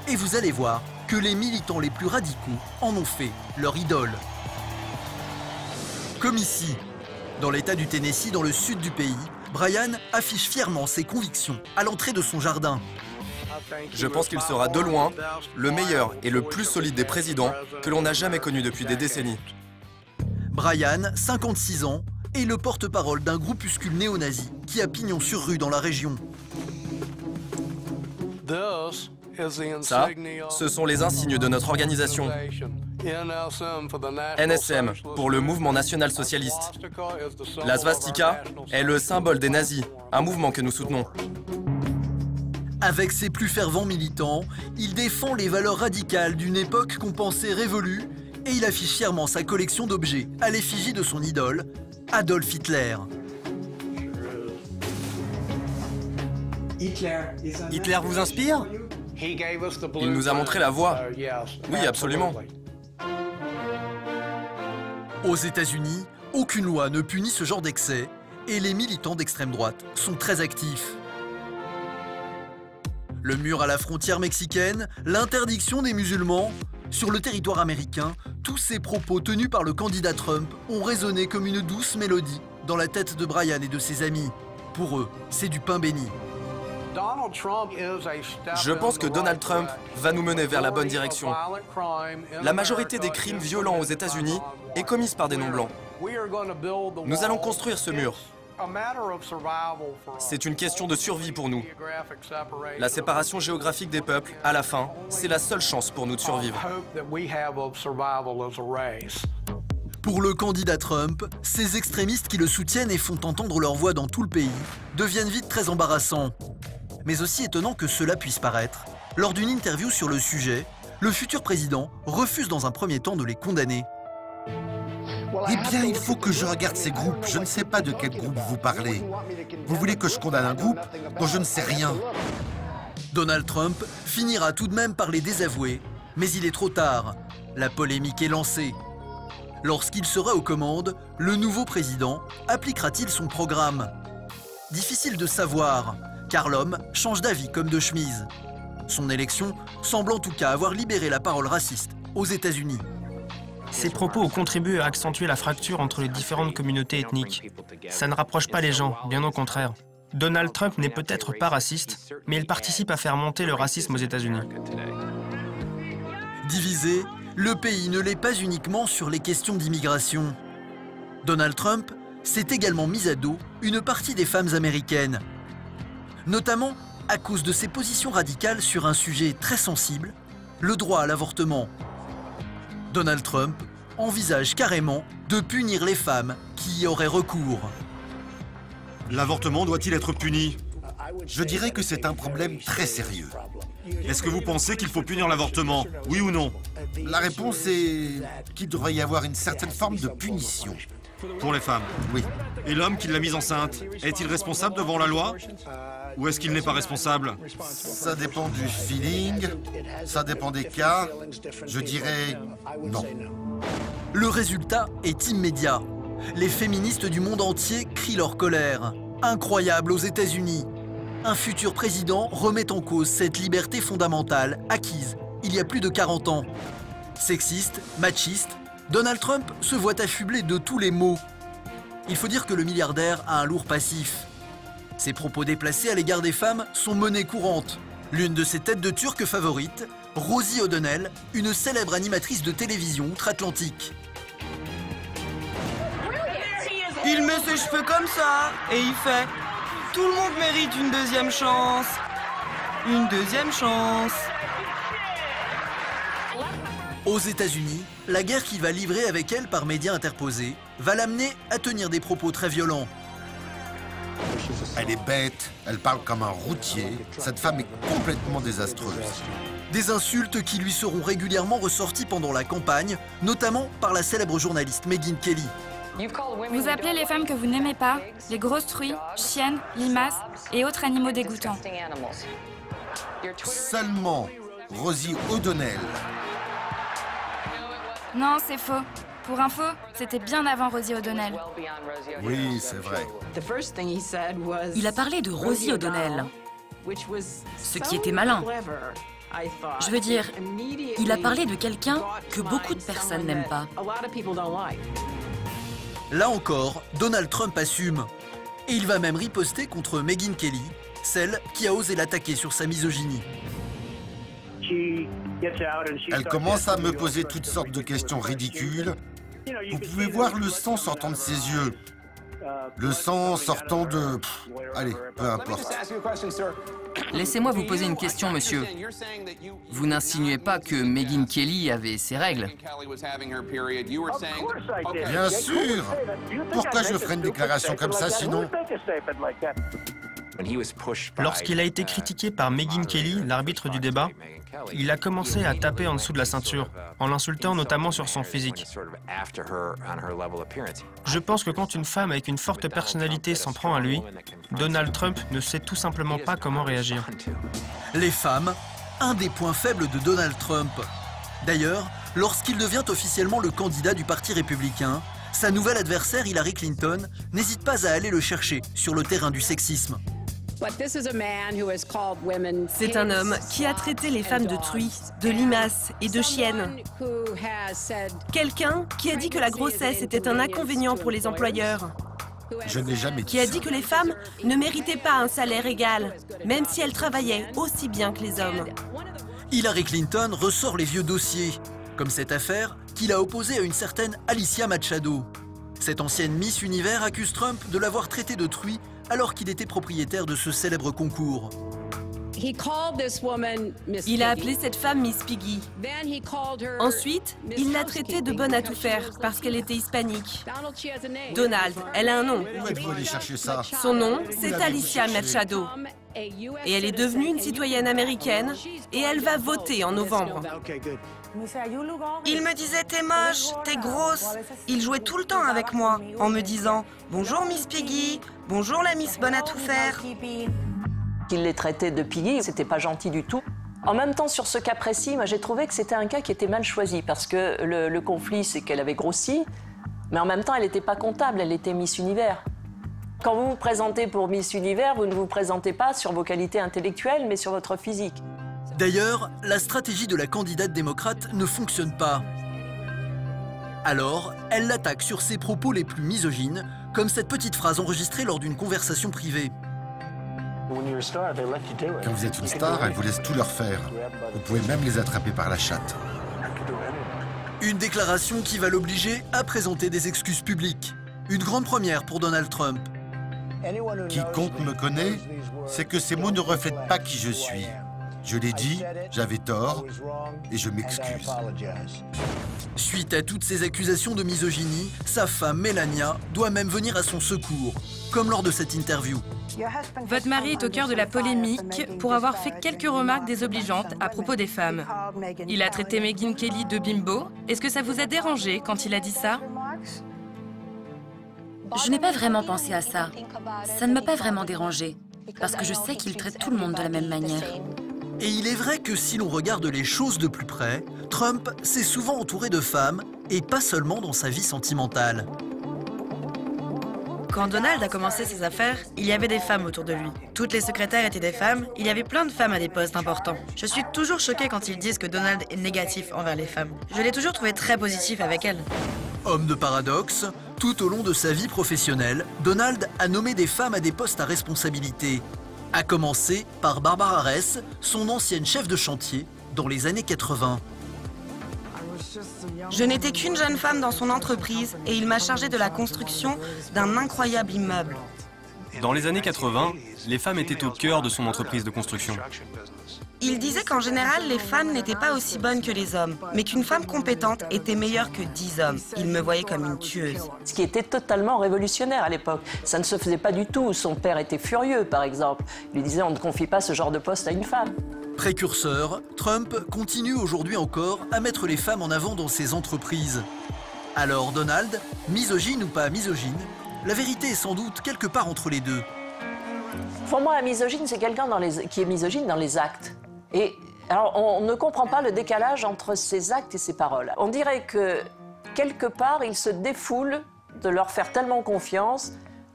Et vous allez voir que les militants les plus radicaux en ont fait leur idole. Comme ici, dans l'État du Tennessee, dans le sud du pays, Brian affiche fièrement ses convictions à l'entrée de son jardin. Je pense qu'il sera de loin le meilleur et le plus solide des présidents que l'on n'a jamais connu depuis des décennies. Brian, 56 ans, est le porte-parole d'un groupuscule néo-nazi qui a pignon sur rue dans la région. Ça, ce sont les insignes de notre organisation. NSM, pour le mouvement national socialiste. La swastika est le symbole des nazis, un mouvement que nous soutenons. Avec ses plus fervents militants, il défend les valeurs radicales d'une époque qu'on pensait révolue et il affiche fièrement sa collection d'objets à l'effigie de son idole, Adolf Hitler. Hitler vous inspire ? Il nous a montré la voie. Oui, absolument. Aux États-Unis, aucune loi ne punit ce genre d'excès et les militants d'extrême droite sont très actifs. Le mur à la frontière mexicaine, l'interdiction des musulmans. Sur le territoire américain, tous ces propos tenus par le candidat Trump ont résonné comme une douce mélodie dans la tête de Brian et de ses amis. Pour eux, c'est du pain béni. Je pense que Donald Trump va nous mener vers la bonne direction. La majorité des crimes violents aux États-Unis est commise par des non-blancs. Nous allons construire ce mur. C'est une question de survie pour nous. La séparation géographique des peuples, à la fin, c'est la seule chance pour nous de survivre. Pour le candidat Trump, ces extrémistes qui le soutiennent et font entendre leur voix dans tout le pays deviennent vite très embarrassants. Mais aussi étonnant que cela puisse paraître, lors d'une interview sur le sujet, le futur président refuse dans un premier temps de les condamner. Eh bien, il faut que je regarde ces groupes. Je ne sais pas de quel groupe vous parlez. Vous voulez que je condamne un groupe dont je ne sais rien? Donald Trump finira tout de même par les désavouer, mais il est trop tard. La polémique est lancée. Lorsqu'il sera aux commandes, le nouveau président appliquera-t-il son programme? Difficile de savoir, car l'homme change d'avis comme de chemise. Son élection semble en tout cas avoir libéré la parole raciste aux États-Unis. Ces propos ont contribué à accentuer la fracture entre les différentes communautés ethniques. Ça ne rapproche pas les gens, bien au contraire. Donald Trump n'est peut-être pas raciste, mais il participe à faire monter le racisme aux États-Unis. Divisé, le pays ne l'est pas uniquement sur les questions d'immigration. Donald Trump s'est également mis à dos une partie des femmes américaines, notamment à cause de ses positions radicales sur un sujet très sensible, le droit à l'avortement. Donald Trump envisage carrément de punir les femmes qui y auraient recours. L'avortement doit-il être puni? Je dirais que c'est un problème très sérieux. Est-ce que vous pensez qu'il faut punir l'avortement? Oui ou non? La réponse est qu'il devrait y avoir une certaine forme de punition. Pour les femmes? Oui. Et l'homme qui l'a mise enceinte, est-il responsable devant la loi? Ou est-ce qu'il n'est pas responsable? Ça dépend du feeling, ça dépend des cas. Je dirais non. Le résultat est immédiat. Les féministes du monde entier crient leur colère. Incroyable aux États-Unis. Un futur président remet en cause cette liberté fondamentale acquise il y a plus de 40 ans. Sexiste, machiste, Donald Trump se voit affublé de tous les maux. Il faut dire que le milliardaire a un lourd passif. Ses propos déplacés à l'égard des femmes sont monnaie courante. L'une de ses têtes de turc favorites, Rosie O'Donnell, une célèbre animatrice de télévision outre-Atlantique. Il met ses cheveux comme ça et il fait « Tout le monde mérite une deuxième chance. Une deuxième chance. » Aux États-Unis, la guerre qu'il va livrer avec elle par médias interposés va l'amener à tenir des propos très violents. Elle est bête, elle parle comme un routier. Cette femme est complètement désastreuse. Des insultes qui lui seront régulièrement ressorties pendant la campagne, notamment par la célèbre journaliste Megyn Kelly. Vous appelez les femmes que vous n'aimez pas les grosses truies, chiennes, limaces et autres animaux dégoûtants. Seulement Rosie O'Donnell. Non, c'est faux. Pour info, c'était bien avant Rosie O'Donnell. Oui, c'est vrai. Il a parlé de Rosie O'Donnell, ce qui était malin. Je veux dire, il a parlé de quelqu'un que beaucoup de personnes n'aiment pas. Là encore, Donald Trump assume. Et il va même riposter contre Megyn Kelly, celle qui a osé l'attaquer sur sa misogynie. Elle commence à me poser toutes sortes de questions ridicules. Vous pouvez voir le sang sortant de ses yeux. Le sang sortant de... allez, peu importe. Laissez-moi vous poser une question, monsieur. Vous n'insinuez pas que Megyn Kelly avait ses règles? Bien sûr. Pourquoi je ferais une déclaration comme ça, sinon? Lorsqu'il a été critiqué par Megyn Kelly, l'arbitre du débat, il a commencé à taper en dessous de la ceinture, en l'insultant notamment sur son physique. Je pense que quand une femme avec une forte personnalité s'en prend à lui, Donald Trump ne sait tout simplement pas comment réagir. Les femmes, un des points faibles de Donald Trump. D'ailleurs, lorsqu'il devient officiellement le candidat du Parti républicain, sa nouvelle adversaire Hillary Clinton n'hésite pas à aller le chercher sur le terrain du sexisme. C'est un homme qui a traité les femmes de truies, de limaces et de chiennes. Quelqu'un qui a dit que la grossesse était un inconvénient pour les employeurs. Je n'ai jamais dit Qui a ça. dit que les femmes ne méritaient pas un salaire égal, même si elles travaillaient aussi bien que les hommes. Hillary Clinton ressort les vieux dossiers, comme cette affaire qu'il a opposée à une certaine Alicia Machado. Cette ancienne Miss Univers accuse Trump de l'avoir traité de truie alors qu'il était propriétaire de ce célèbre concours. Il a appelé cette femme Miss Piggy. Ensuite, il l'a traitée de bonne à tout faire parce qu'elle était hispanique. Donald, elle a un nom. Où êtes-vous allé chercher ça? Son nom, Où c'est l'avez-vous Alicia cherché? Machado. Et elle est devenue une citoyenne américaine et elle va voter en novembre. Il me disait t'es moche, t'es grosse. Il jouait tout le temps avec moi en me disant bonjour Miss Piggy, bonjour la Miss Bonne à tout faire. Qu'il les traitait de piggy, c'était pas gentil du tout. En même temps, sur ce cas précis, moi j'ai trouvé que c'était un cas qui était mal choisi parce que le conflit, c'est qu'elle avait grossi, mais en même temps, elle n'était pas comptable, elle était Miss Univers. Quand vous vous présentez pour Miss Univers, vous ne vous présentez pas sur vos qualités intellectuelles, mais sur votre physique. D'ailleurs, la stratégie de la candidate démocrate ne fonctionne pas. Alors, elle l'attaque sur ses propos les plus misogynes, comme cette petite phrase enregistrée lors d'une conversation privée. Quand vous êtes une star, elle vous laisse tout leur faire. Vous pouvez même les attraper par la chatte. Une déclaration qui va l'obliger à présenter des excuses publiques. Une grande première pour Donald Trump. Quiconque me connaît sait que ces mots ne reflètent pas qui je suis. Je l'ai dit, j'avais tort, et je m'excuse. Suite à toutes ces accusations de misogynie, sa femme Melania doit même venir à son secours, comme lors de cette interview. Votre mari est au cœur de la polémique pour avoir fait quelques remarques désobligeantes à propos des femmes. Il a traité Megyn Kelly de bimbo. Est-ce que ça vous a dérangé quand il a dit ça? Je n'ai pas vraiment pensé à ça. Ça ne m'a pas vraiment dérangé, parce que je sais qu'il traite tout le monde de la même manière. Et il est vrai que si l'on regarde les choses de plus près, Trump s'est souvent entouré de femmes, et pas seulement dans sa vie sentimentale. Quand Donald a commencé ses affaires, il y avait des femmes autour de lui. Toutes les secrétaires étaient des femmes, il y avait plein de femmes à des postes importants. Je suis toujours choquée quand ils disent que Donald est négatif envers les femmes. Je l'ai toujours trouvé très positif avec elles. Homme de paradoxe, tout au long de sa vie professionnelle, Donald a nommé des femmes à des postes à responsabilité. À commencer par Barbara Ress, son ancienne chef de chantier, dans les années 80. Je n'étais qu'une jeune femme dans son entreprise et il m'a chargée de la construction d'un incroyable immeuble. Dans les années 80, les femmes étaient au cœur de son entreprise de construction. Il disait qu'en général, les femmes n'étaient pas aussi bonnes que les hommes, mais qu'une femme compétente était meilleure que 10 hommes. Il me voyait comme une tueuse. Ce qui était totalement révolutionnaire à l'époque. Ça ne se faisait pas du tout. Son père était furieux, par exemple. Il lui disait on ne confie pas ce genre de poste à une femme. Précurseur, Trump continue aujourd'hui encore à mettre les femmes en avant dans ses entreprises. Alors Donald, misogyne ou pas misogyne, la vérité est sans doute quelque part entre les deux. Pour moi, un misogyne, c'est quelqu'un qui est misogyne dans les actes. Et alors, on ne comprend pas le décalage entre ses actes et ses paroles. On dirait que quelque part, il se défoule de leur faire tellement confiance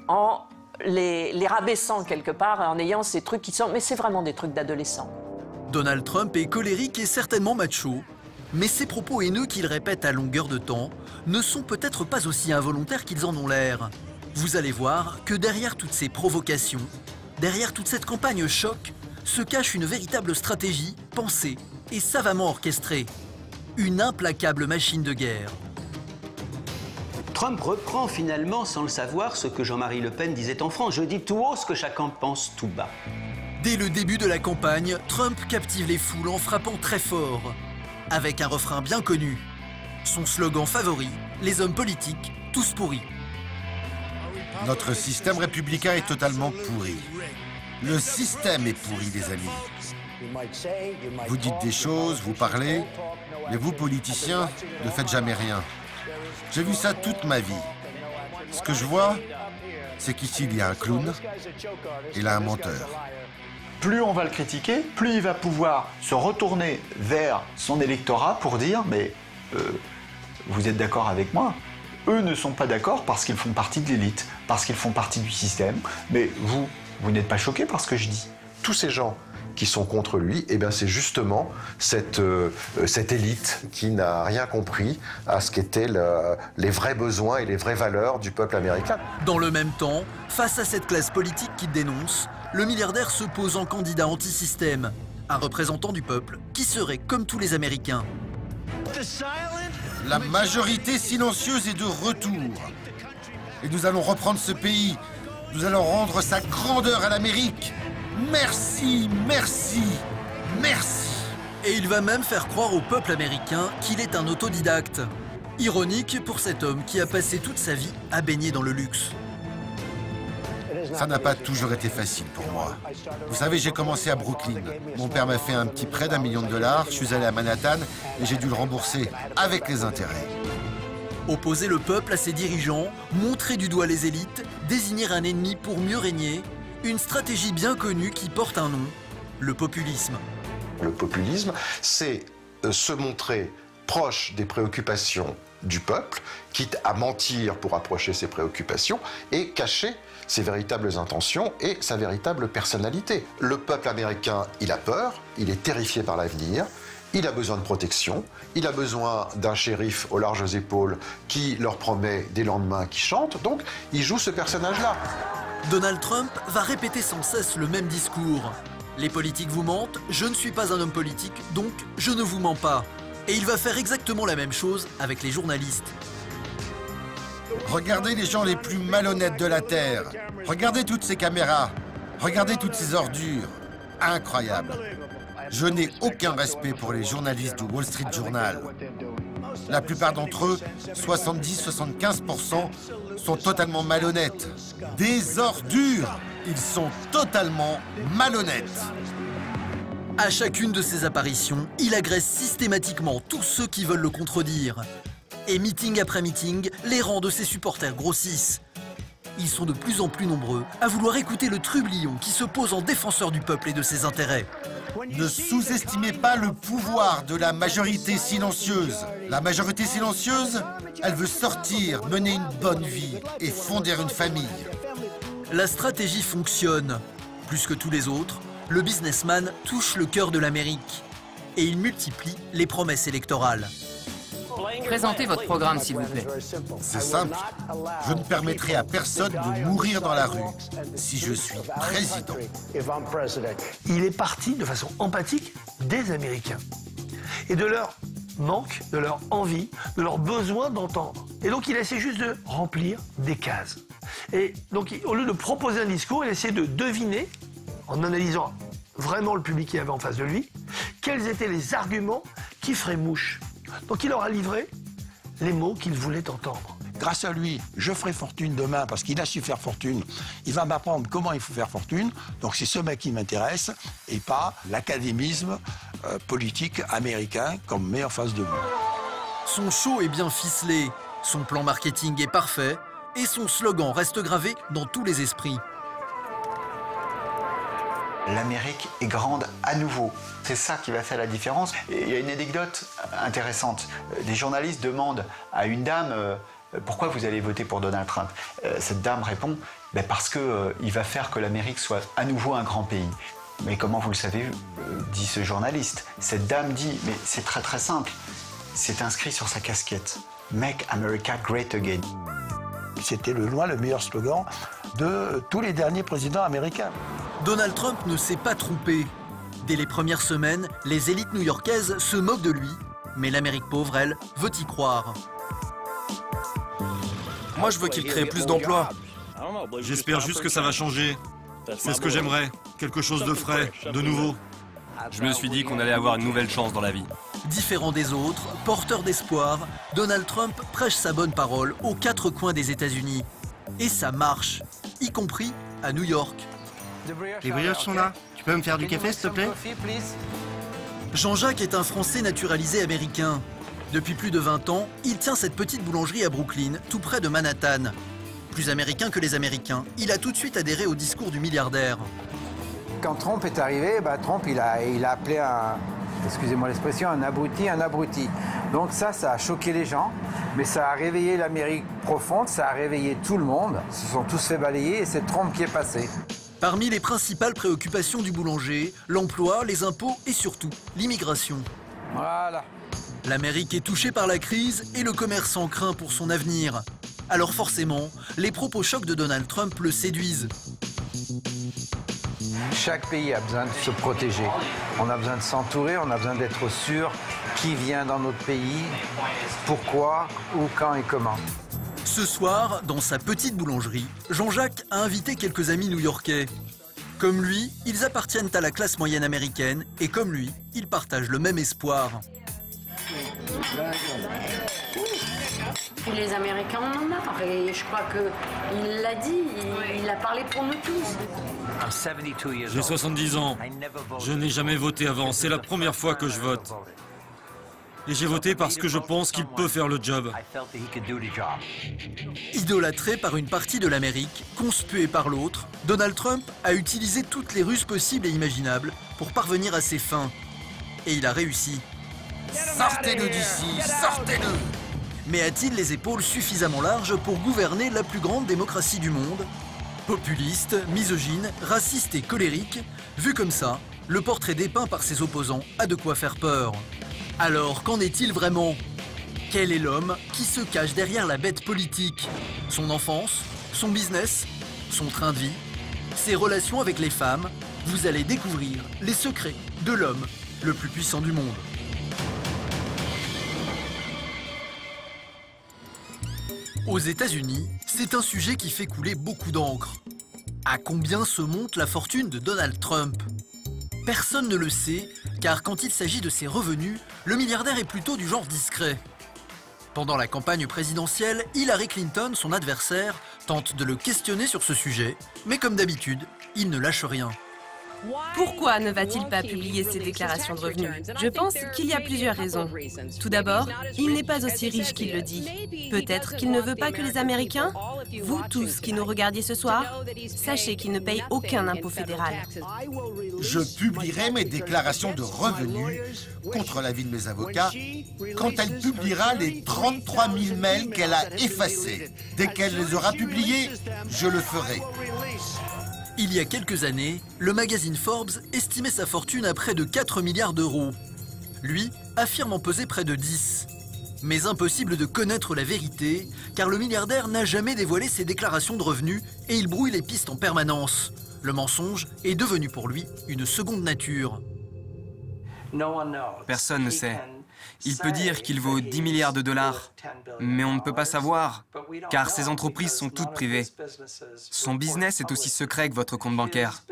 en les rabaissant quelque part, en ayant ces trucs qui sont... Mais c'est vraiment des trucs d'adolescents. Donald Trump est colérique et certainement macho, mais ses propos haineux qu'il répète à longueur de temps ne sont peut-être pas aussi involontaires qu'ils en ont l'air. Vous allez voir que derrière toutes ces provocations, derrière toute cette campagne choc, se cache une véritable stratégie pensée et savamment orchestrée. Une implacable machine de guerre. Trump reprend finalement, sans le savoir, ce que Jean-Marie Le Pen disait en France. Je dis tout haut ce que chacun pense tout bas. Dès le début de la campagne, Trump captive les foules en frappant très fort, avec un refrain bien connu. Son slogan favori, les hommes politiques, tous pourris. Notre système républicain est totalement pourri. Le système est pourri, les amis. Vous dites des choses, vous parlez, mais vous, politiciens, ne faites jamais rien. J'ai vu ça toute ma vie. Ce que je vois, c'est qu'ici, il y a un clown et là, un menteur. Plus on va le critiquer, plus il va pouvoir se retourner vers son électorat pour dire « mais vous êtes d'accord avec moi ?» Eux ne sont pas d'accord parce qu'ils font partie de l'élite, parce qu'ils font partie du système, mais vous n'êtes pas choqués par ce que je dis. Tous ces gens qui sont contre lui, eh bien c'est justement cette élite qui n'a rien compris à ce qu'étaient les vrais besoins et les vraies valeurs du peuple américain. Dans le même temps, face à cette classe politique qui dénonce, le milliardaire se pose en candidat anti-système, un représentant du peuple qui serait comme tous les Américains. La majorité silencieuse est de retour. Et nous allons reprendre ce pays. Nous allons rendre sa grandeur à l'Amérique. Merci, merci, merci. Et il va même faire croire au peuple américain qu'il est un autodidacte. Ironique pour cet homme qui a passé toute sa vie à baigner dans le luxe. Ça n'a pas toujours été facile pour moi. Vous savez, j'ai commencé à Brooklyn. Mon père m'a fait un petit prêt d'1 million de dollars. Je suis allé à Manhattan et j'ai dû le rembourser avec les intérêts. Opposer le peuple à ses dirigeants, montrer du doigt les élites, désigner un ennemi pour mieux régner, une stratégie bien connue qui porte un nom, le populisme. Le populisme, c'est se montrer proche des préoccupations du peuple, quitte à mentir pour approcher ses préoccupations et cacher ses véritables intentions et sa véritable personnalité. Le peuple américain, il a peur, il est terrifié par l'avenir, il a besoin de protection, il a besoin d'un shérif aux larges épaules qui leur promet des lendemains qui chantent, donc il joue ce personnage-là. Donald Trump va répéter sans cesse le même discours. Les politiques vous mentent, je ne suis pas un homme politique, donc je ne vous mens pas. Et il va faire exactement la même chose avec les journalistes. Regardez les gens les plus malhonnêtes de la Terre. Regardez toutes ces caméras. Regardez toutes ces ordures. Incroyable. Je n'ai aucun respect pour les journalistes du Wall Street Journal. La plupart d'entre eux, 70-75%, sont totalement malhonnêtes. Des ordures. Ils sont totalement malhonnêtes. À chacune de ses apparitions, il agresse systématiquement tous ceux qui veulent le contredire. Et meeting après meeting, les rangs de ses supporters grossissent. Ils sont de plus en plus nombreux à vouloir écouter le trublion qui se pose en défenseur du peuple et de ses intérêts. Ne sous-estimez pas le pouvoir de la majorité silencieuse. La majorité silencieuse, elle veut sortir, mener une bonne vie et fonder une famille. La stratégie fonctionne. Plus que tous les autres, le businessman touche le cœur de l'Amérique. Et il multiplie les promesses électorales. Présentez votre programme, s'il vous plaît. C'est simple. Je ne permettrai à personne de mourir dans la rue si je suis président. Il est parti de façon empathique des Américains et de leur manque, de leur envie, de leur besoin d'entendre. Et donc il essaie juste de remplir des cases. Et donc au lieu de proposer un discours, il essaie de deviner, en analysant vraiment le public qu'il avait en face de lui, quels étaient les arguments qui feraient mouche. Donc il leur a livré les mots qu'il voulait entendre. Grâce à lui, je ferai fortune demain parce qu'il a su faire fortune. Il va m'apprendre comment il faut faire fortune. Donc c'est ce mec qui m'intéresse et pas l'académisme politique américain qu'on me met en face de lui. Son show est bien ficelé, son plan marketing est parfait et son slogan reste gravé dans tous les esprits. l'Amérique est grande à nouveau. C'est ça qui va faire la différence. Et il y a une anecdote intéressante. Des journalistes demandent à une dame pourquoi vous allez voter pour Donald Trump. Cette dame répond parce qu'il va faire que l'Amérique soit à nouveau un grand pays. Mais comment vous le savez, dit ce journaliste. Cette dame dit, mais c'est très très simple. C'est inscrit sur sa casquette. Make America Great Again. C'était le loin le meilleur slogan de tous les derniers présidents américains. Donald Trump ne s'est pas trompé. Dès les premières semaines, les élites new-yorkaises se moquent de lui. Mais l'Amérique pauvre, elle, veut y croire. Moi, je veux qu'il crée plus d'emplois. J'espère juste que ça va changer. C'est ce que j'aimerais. Quelque chose de frais, de nouveau. Je me suis dit qu'on allait avoir une nouvelle chance dans la vie. Différent des autres, porteur d'espoir, Donald Trump prêche sa bonne parole aux quatre coins des États-Unis. Et ça marche, y compris à New York. Les brioches sont là. Tu peux me faire du café, s'il te plaît? Jean-Jacques est un Français naturalisé américain. Depuis plus de 20 ans, il tient cette petite boulangerie à Brooklyn, tout près de Manhattan. Plus américain que les Américains, il a tout de suite adhéré au discours du milliardaire. Quand Trump est arrivé, Trump il a appelé excusez-moi l'expression, un abruti. Donc ça a choqué les gens, mais ça a réveillé l'Amérique profonde, ça a réveillé tout le monde. Ils se sont tous fait balayer et c'est Trump qui est passé. Parmi les principales préoccupations du boulanger, l'emploi, les impôts et surtout l'immigration. Voilà. L'Amérique est touchée par la crise et le commerçant craint pour son avenir. Alors forcément, les propos chocs de Donald Trump le séduisent. Chaque pays a besoin de se protéger. On a besoin de s'entourer, on a besoin d'être sûr qui vient dans notre pays, pourquoi, où, quand et comment. Ce soir, dans sa petite boulangerie, Jean-Jacques a invité quelques amis new-yorkais. Comme lui, ils appartiennent à la classe moyenne américaine et comme lui, ils partagent le même espoir. Les Américains en ont marre et je crois qu'il l'a dit, il a parlé pour nous tous. J'ai 70 ans. Je n'ai jamais voté avant. C'est la première fois que je vote. Et j'ai voté parce que je pense qu'il peut faire le job. Idolâtré par une partie de l'Amérique, conspué par l'autre, Donald Trump a utilisé toutes les ruses possibles et imaginables pour parvenir à ses fins. Et il a réussi. Sortez-le d'ici, sortez-le! Mais a-t-il les épaules suffisamment larges pour gouverner la plus grande démocratie du monde? Populiste, misogyne, raciste et colérique, vu comme ça, le portrait dépeint par ses opposants a de quoi faire peur. Alors, qu'en est-il vraiment? Quel est l'homme qui se cache derrière la bête politique? Son enfance? Son business? Son train de vie? Ses relations avec les femmes? Vous allez découvrir les secrets de l'homme le plus puissant du monde. Aux États-Unis, c'est un sujet qui fait couler beaucoup d'encre. À combien se monte la fortune de Donald Trump? Personne ne le sait, car quand il s'agit de ses revenus, le milliardaire est plutôt du genre discret. Pendant la campagne présidentielle, Hillary Clinton, son adversaire, tente de le questionner sur ce sujet, mais comme d'habitude, il ne lâche rien. Pourquoi ne va-t-il pas publier ses déclarations de revenus? Je pense qu'il y a plusieurs raisons. Tout d'abord, il n'est pas aussi riche qu'il le dit. Peut-être qu'il ne veut pas que les Américains, vous tous qui nous regardiez ce soir, sachez qu'il ne paye aucun impôt fédéral. Je publierai mes déclarations de revenus contre l'avis de mes avocats quand elle publiera les 33 000 mails qu'elle a effacés. Dès qu'elle les aura publiés, je le ferai. Il y a quelques années, le magazine Forbes estimait sa fortune à près de 4 milliards d'euros. Lui affirme en peser près de 10. Mais impossible de connaître la vérité, car le milliardaire n'a jamais dévoilé ses déclarations de revenus et il brouille les pistes en permanence. Le mensonge est devenu pour lui une seconde nature. Personne ne sait. Il peut dire qu'il vaut 10 milliards de dollars, mais on ne peut pas savoir, car ces entreprises sont toutes privées. Son business est aussi secret que votre compte bancaire.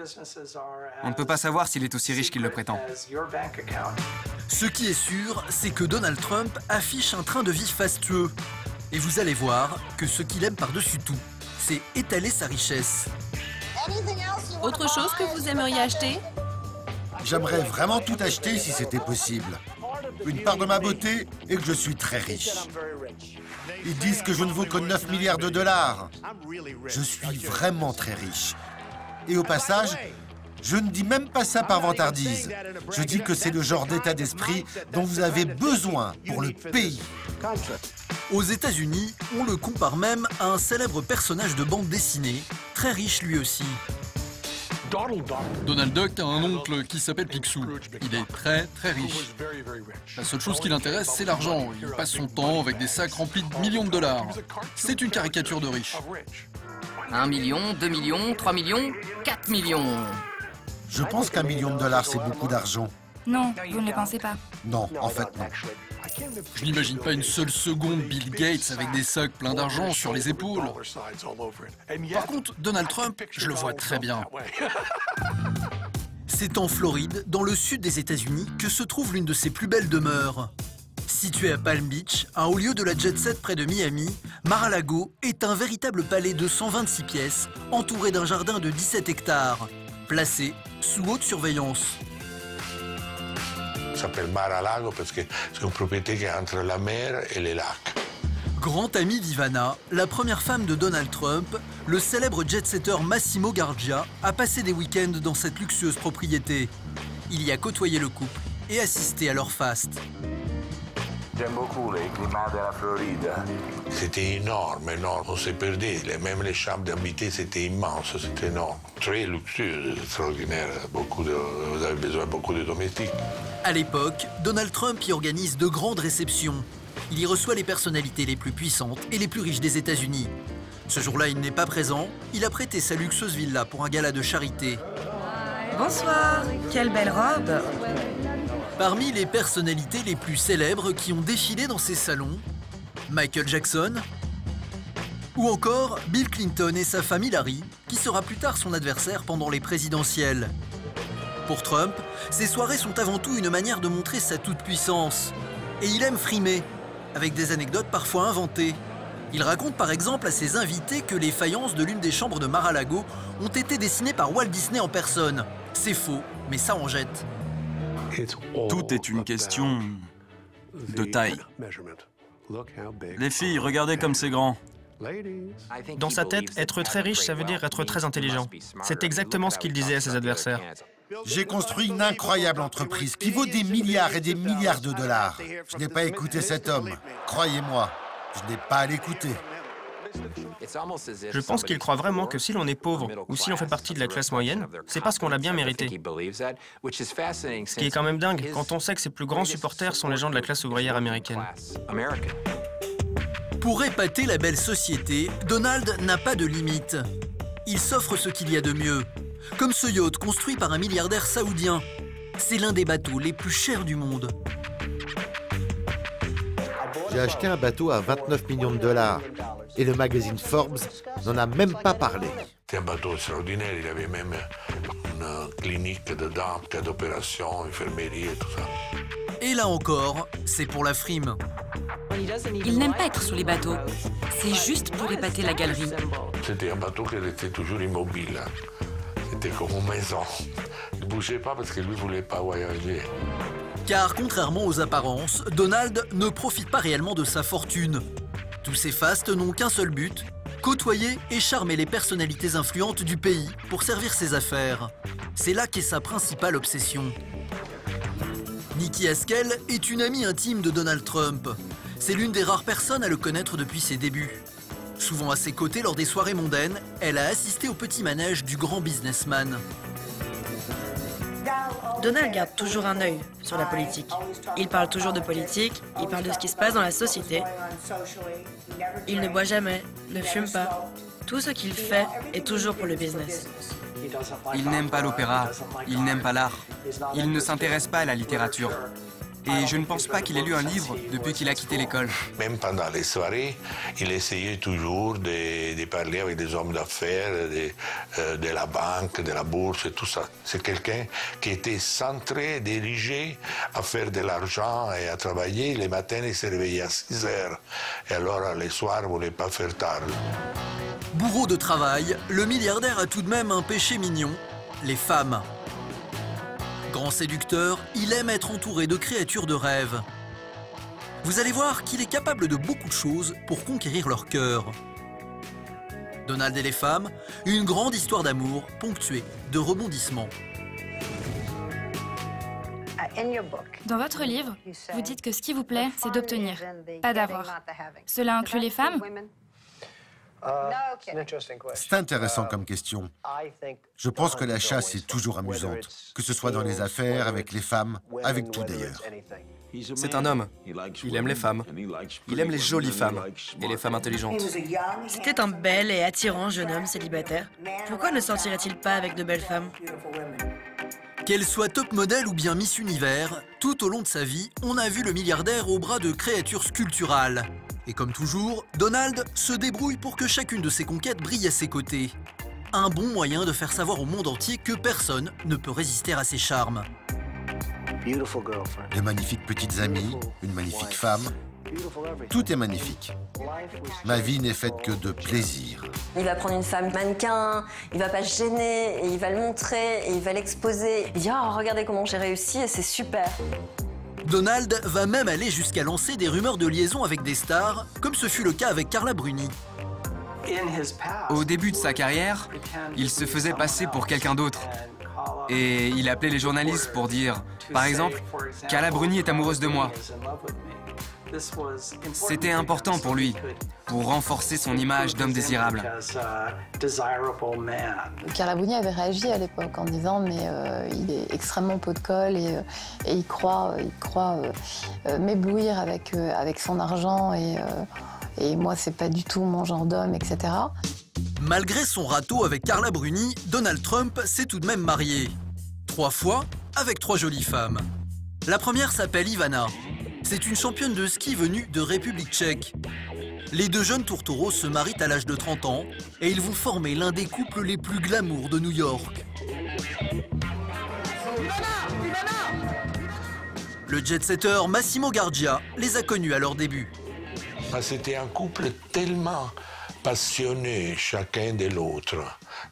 On ne peut pas savoir s'il est aussi riche qu'il le prétend. Ce qui est sûr, c'est que Donald Trump affiche un train de vie fastueux. Et vous allez voir que ce qu'il aime par-dessus tout, c'est étaler sa richesse. Autre chose que vous aimeriez acheter? J'aimerais vraiment tout acheter si c'était possible. Une part de ma beauté est que je suis très riche. Ils disent que je ne vaux que 9 milliards de dollars. Je suis vraiment très riche. Et au passage, Je ne dis même pas ça par vantardise. Je dis que c'est le genre d'état d'esprit dont vous avez besoin pour le pays. Aux États-Unis, on le compare même à un célèbre personnage de bande dessinée, très riche lui aussi. Donald Duck a un oncle qui s'appelle Picsou. Il est très riche. La seule chose qui l'intéresse, c'est l'argent. Il passe son temps avec des sacs remplis de millions de dollars. C'est une caricature de riche. 1 million, 2 millions, 3 millions, 4 millions. Je pense qu'1 million de dollars, c'est beaucoup d'argent. Non, vous ne le pensez pas. Non, en fait, non. Je n'imagine pas une seule seconde Bill Gates avec des sacs pleins d'argent sur les épaules. Par contre, Donald Trump, je le vois très bien. C'est en Floride, dans le sud des États-Unis, que se trouve l'une de ses plus belles demeures. Située à Palm Beach, un haut lieu de la jet set près de Miami, Mar-a-Lago est un véritable palais de 126 pièces, entouré d'un jardin de 17 hectares, placé sous haute surveillance. Ça s'appelle Mar-a-Lago parce que c'est une propriété qui est entre la mer et les lacs. Grand ami d'Ivana, la première femme de Donald Trump, le célèbre jet-setter Massimo Gargia a passé des week-ends dans cette luxueuse propriété. Il y a côtoyé le couple et assisté à leur faste. J'aime beaucoup le climat de la Floride. C'était énorme, énorme. On s'est perdu. Même les chambres d'habiter, c'était immense, c'était énorme. Très luxueux, extraordinaire. Vous avez besoin de beaucoup de domestiques. À l'époque, Donald Trump y organise de grandes réceptions. Il y reçoit les personnalités les plus puissantes et les plus riches des États-Unis. Ce jour-là, il n'est pas présent. Il a prêté sa luxueuse villa pour un gala de charité. Bonsoir, quelle belle robe. Parmi les personnalités les plus célèbres qui ont défilé dans ces salons, Michael Jackson ou encore Bill Clinton et sa femme Hillary, qui sera plus tard son adversaire pendant les présidentielles. Pour Trump, ces soirées sont avant tout une manière de montrer sa toute-puissance. Et il aime frimer, avec des anecdotes parfois inventées. Il raconte par exemple à ses invités que les faïences de l'une des chambres de Mar-a-Lago ont été dessinées par Walt Disney en personne. C'est faux, mais ça en jette. Tout est une question de taille. Les filles, regardez comme c'est grand. Dans sa tête, être très riche, ça veut dire être très intelligent. C'est exactement ce qu'il disait à ses adversaires. J'ai construit une incroyable entreprise qui vaut des milliards et des milliards de dollars. Je n'ai pas écouté cet homme. Croyez-moi, je n'ai pas à l'écouter. Je pense qu'il croit vraiment que si l'on est pauvre ou si l'on fait partie de la classe moyenne, c'est parce qu'on l'a bien mérité. Ce qui est quand même dingue quand on sait que ses plus grands supporters sont les gens de la classe ouvrière américaine. Pour épater la belle société, Donald n'a pas de limite. Il s'offre ce qu'il y a de mieux. Comme ce yacht construit par un milliardaire saoudien. C'est l'un des bateaux les plus chers du monde. J'ai acheté un bateau à 29 millions de dollars. Et le magazine Forbes n'en a même pas parlé. C'est un bateau extraordinaire, il avait même une clinique dedans, cas d'opération, infirmerie et tout ça. Et là encore, c'est pour la frime. Il n'aime pas être sur les bateaux. C'est juste pour épater la galerie. C'était un bateau qui restait toujours immobile. C'était comme une maison. Il ne bougeait pas parce que lui ne voulait pas voyager. Car contrairement aux apparences, Donald ne profite pas réellement de sa fortune. Tous ces fastes n'ont qu'un seul but, côtoyer et charmer les personnalités influentes du pays pour servir ses affaires. C'est là qu'est sa principale obsession. Nikki Haskell est une amie intime de Donald Trump. C'est l'une des rares personnes à le connaître depuis ses débuts. Souvent à ses côtés lors des soirées mondaines, elle a assisté au petit manège du grand businessman. Donald garde toujours un œil sur la politique. Il parle toujours de politique, il parle de ce qui se passe dans la société. Il ne boit jamais, ne fume pas. Tout ce qu'il fait est toujours pour le business. Il n'aime pas l'opéra, il n'aime pas l'art. Il ne s'intéresse pas à la littérature. Et je ne pense pas qu'il ait lu un livre depuis qu'il a quitté l'école. Même pendant les soirées, il essayait toujours de parler avec des hommes d'affaires, de la banque, de la bourse et tout ça. C'est quelqu'un qui était centré, dirigé à faire de l'argent et à travailler. Les matins, il se réveillait à 6 heures. Et alors, les soirs, il ne voulait pas faire tard. Bourreau de travail, le milliardaire a tout de même un péché mignon, les femmes. Grand séducteur, il aime être entouré de créatures de rêve. Vous allez voir qu'il est capable de beaucoup de choses pour conquérir leur cœur. Donald et les femmes, une grande histoire d'amour ponctuée de rebondissements. Dans votre livre, vous dites que ce qui vous plaît, c'est d'obtenir, pas d'avoir. Cela inclut les femmes? C'est intéressant comme question. Je pense que la chasse est toujours amusante, que ce soit dans les affaires, avec les femmes, avec tout d'ailleurs. C'est un homme. Il aime les femmes. Il aime les jolies femmes et les femmes intelligentes. C'était un bel et attirant jeune homme célibataire. Pourquoi ne sortirait-il pas avec de belles femmes? Qu'elle soit top modèle ou bien Miss Univers, tout au long de sa vie, on a vu le milliardaire au bras de créatures sculpturales. Et comme toujours, Donald se débrouille pour que chacune de ses conquêtes brille à ses côtés. Un bon moyen de faire savoir au monde entier que personne ne peut résister à ses charmes. De magnifiques petites amies, une magnifique femme. Tout est magnifique. Ma vie n'est faite que de plaisir. Il va prendre une femme mannequin, il va pas se gêner, et il va le montrer, et il va l'exposer. Il dit « Oh, regardez comment j'ai réussi et c'est super !» Donald va même aller jusqu'à lancer des rumeurs de liaison avec des stars, comme ce fut le cas avec Carla Bruni. Au début de sa carrière, il se faisait passer pour quelqu'un d'autre. Et il appelait les journalistes pour dire, par exemple, « Carla Bruni est amoureuse de moi ». C'était important pour lui, pour renforcer son image d'homme désirable. Carla Bruni avait réagi à l'époque en disant mais il est extrêmement pot de colle et il croit m'éblouir avec son argent et moi c'est pas du tout mon genre d'homme, etc. Malgré son râteau avec Carla Bruni, Donald Trump s'est tout de même marié. 3 fois avec 3 jolies femmes. La première s'appelle Ivana. C'est une championne de ski venue de République tchèque. Les 2 jeunes tourtereaux se marient à l'âge de 30 ans et ils vont former l'un des couples les plus glamour de New York. Le jet-setter Massimo Gardia les a connus à leur début. C'était un couple tellement passionné chacun de l'autre.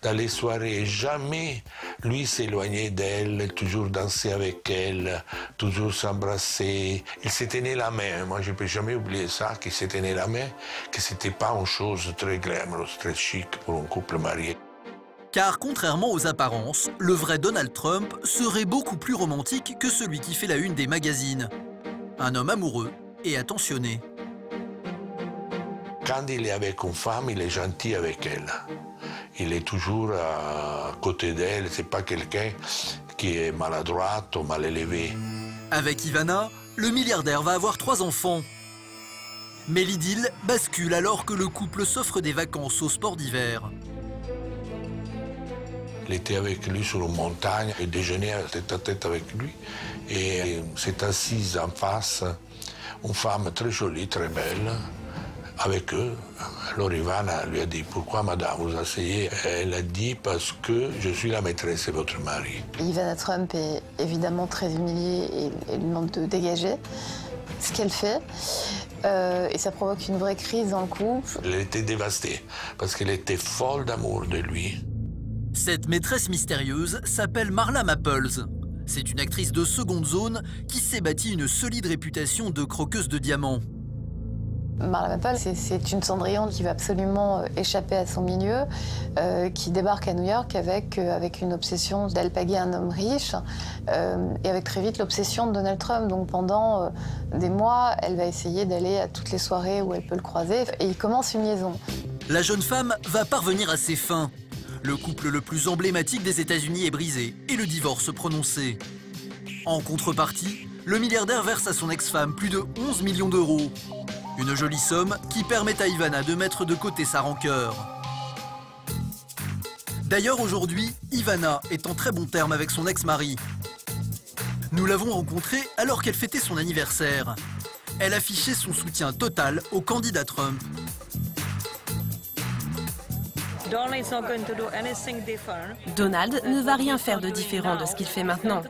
Dans les soirées, jamais lui s'éloignait d'elle, toujours danser avec elle, toujours s'embrasser. Il se tenait la main. Moi, je ne peux jamais oublier ça, qu'il se tenait la main, que ce n'était pas une chose très glamoureuse, très chic pour un couple marié. Car contrairement aux apparences, le vrai Donald Trump serait beaucoup plus romantique que celui qui fait la une des magazines. Un homme amoureux et attentionné. Quand il est avec une femme, il est gentil avec elle. Il est toujours à côté d'elle, c'est pas quelqu'un qui est maladroit ou mal élevé. Avec Ivana, le milliardaire va avoir 3 enfants. Mais l'idylle bascule alors que le couple s'offre des vacances au sport d'hiver. Il était avec lui sur une montagne et déjeunait tête à tête avec lui. Et s'est assise en face une femme très jolie, très belle. Avec eux. Alors Ivana lui a dit « Pourquoi madame vous asseyez ?» Elle a dit « Parce que je suis la maîtresse de votre mari. » Ivana Trump est évidemment très humiliée et lui demande de dégager ce qu'elle fait. Et ça provoque une vraie crise dans le couple. Elle était dévastée parce qu'elle était folle d'amour de lui. Cette maîtresse mystérieuse s'appelle Marla Maples. C'est une actrice de seconde zone qui s'est bâtie une solide réputation de croqueuse de diamants. Marla Maples, c'est une Cendrillon qui va absolument échapper à son milieu, qui débarque à New York avec une obsession d'alpaguer un homme riche et avec très vite l'obsession de Donald Trump. Donc pendant des mois, elle va essayer d'aller à toutes les soirées où elle peut le croiser et il commence une liaison. La jeune femme va parvenir à ses fins. Le couple le plus emblématique des États-Unis est brisé et le divorce prononcé. En contrepartie, le milliardaire verse à son ex-femme plus de 11 millions d'euros. Une jolie somme qui permet à Ivana de mettre de côté sa rancœur. D'ailleurs, aujourd'hui, Ivana est en très bon terme avec son ex-mari. Nous l'avons rencontrée alors qu'elle fêtait son anniversaire. Elle affichait son soutien total au candidat Trump. Donald ne va rien faire de différent de ce qu'il fait maintenant.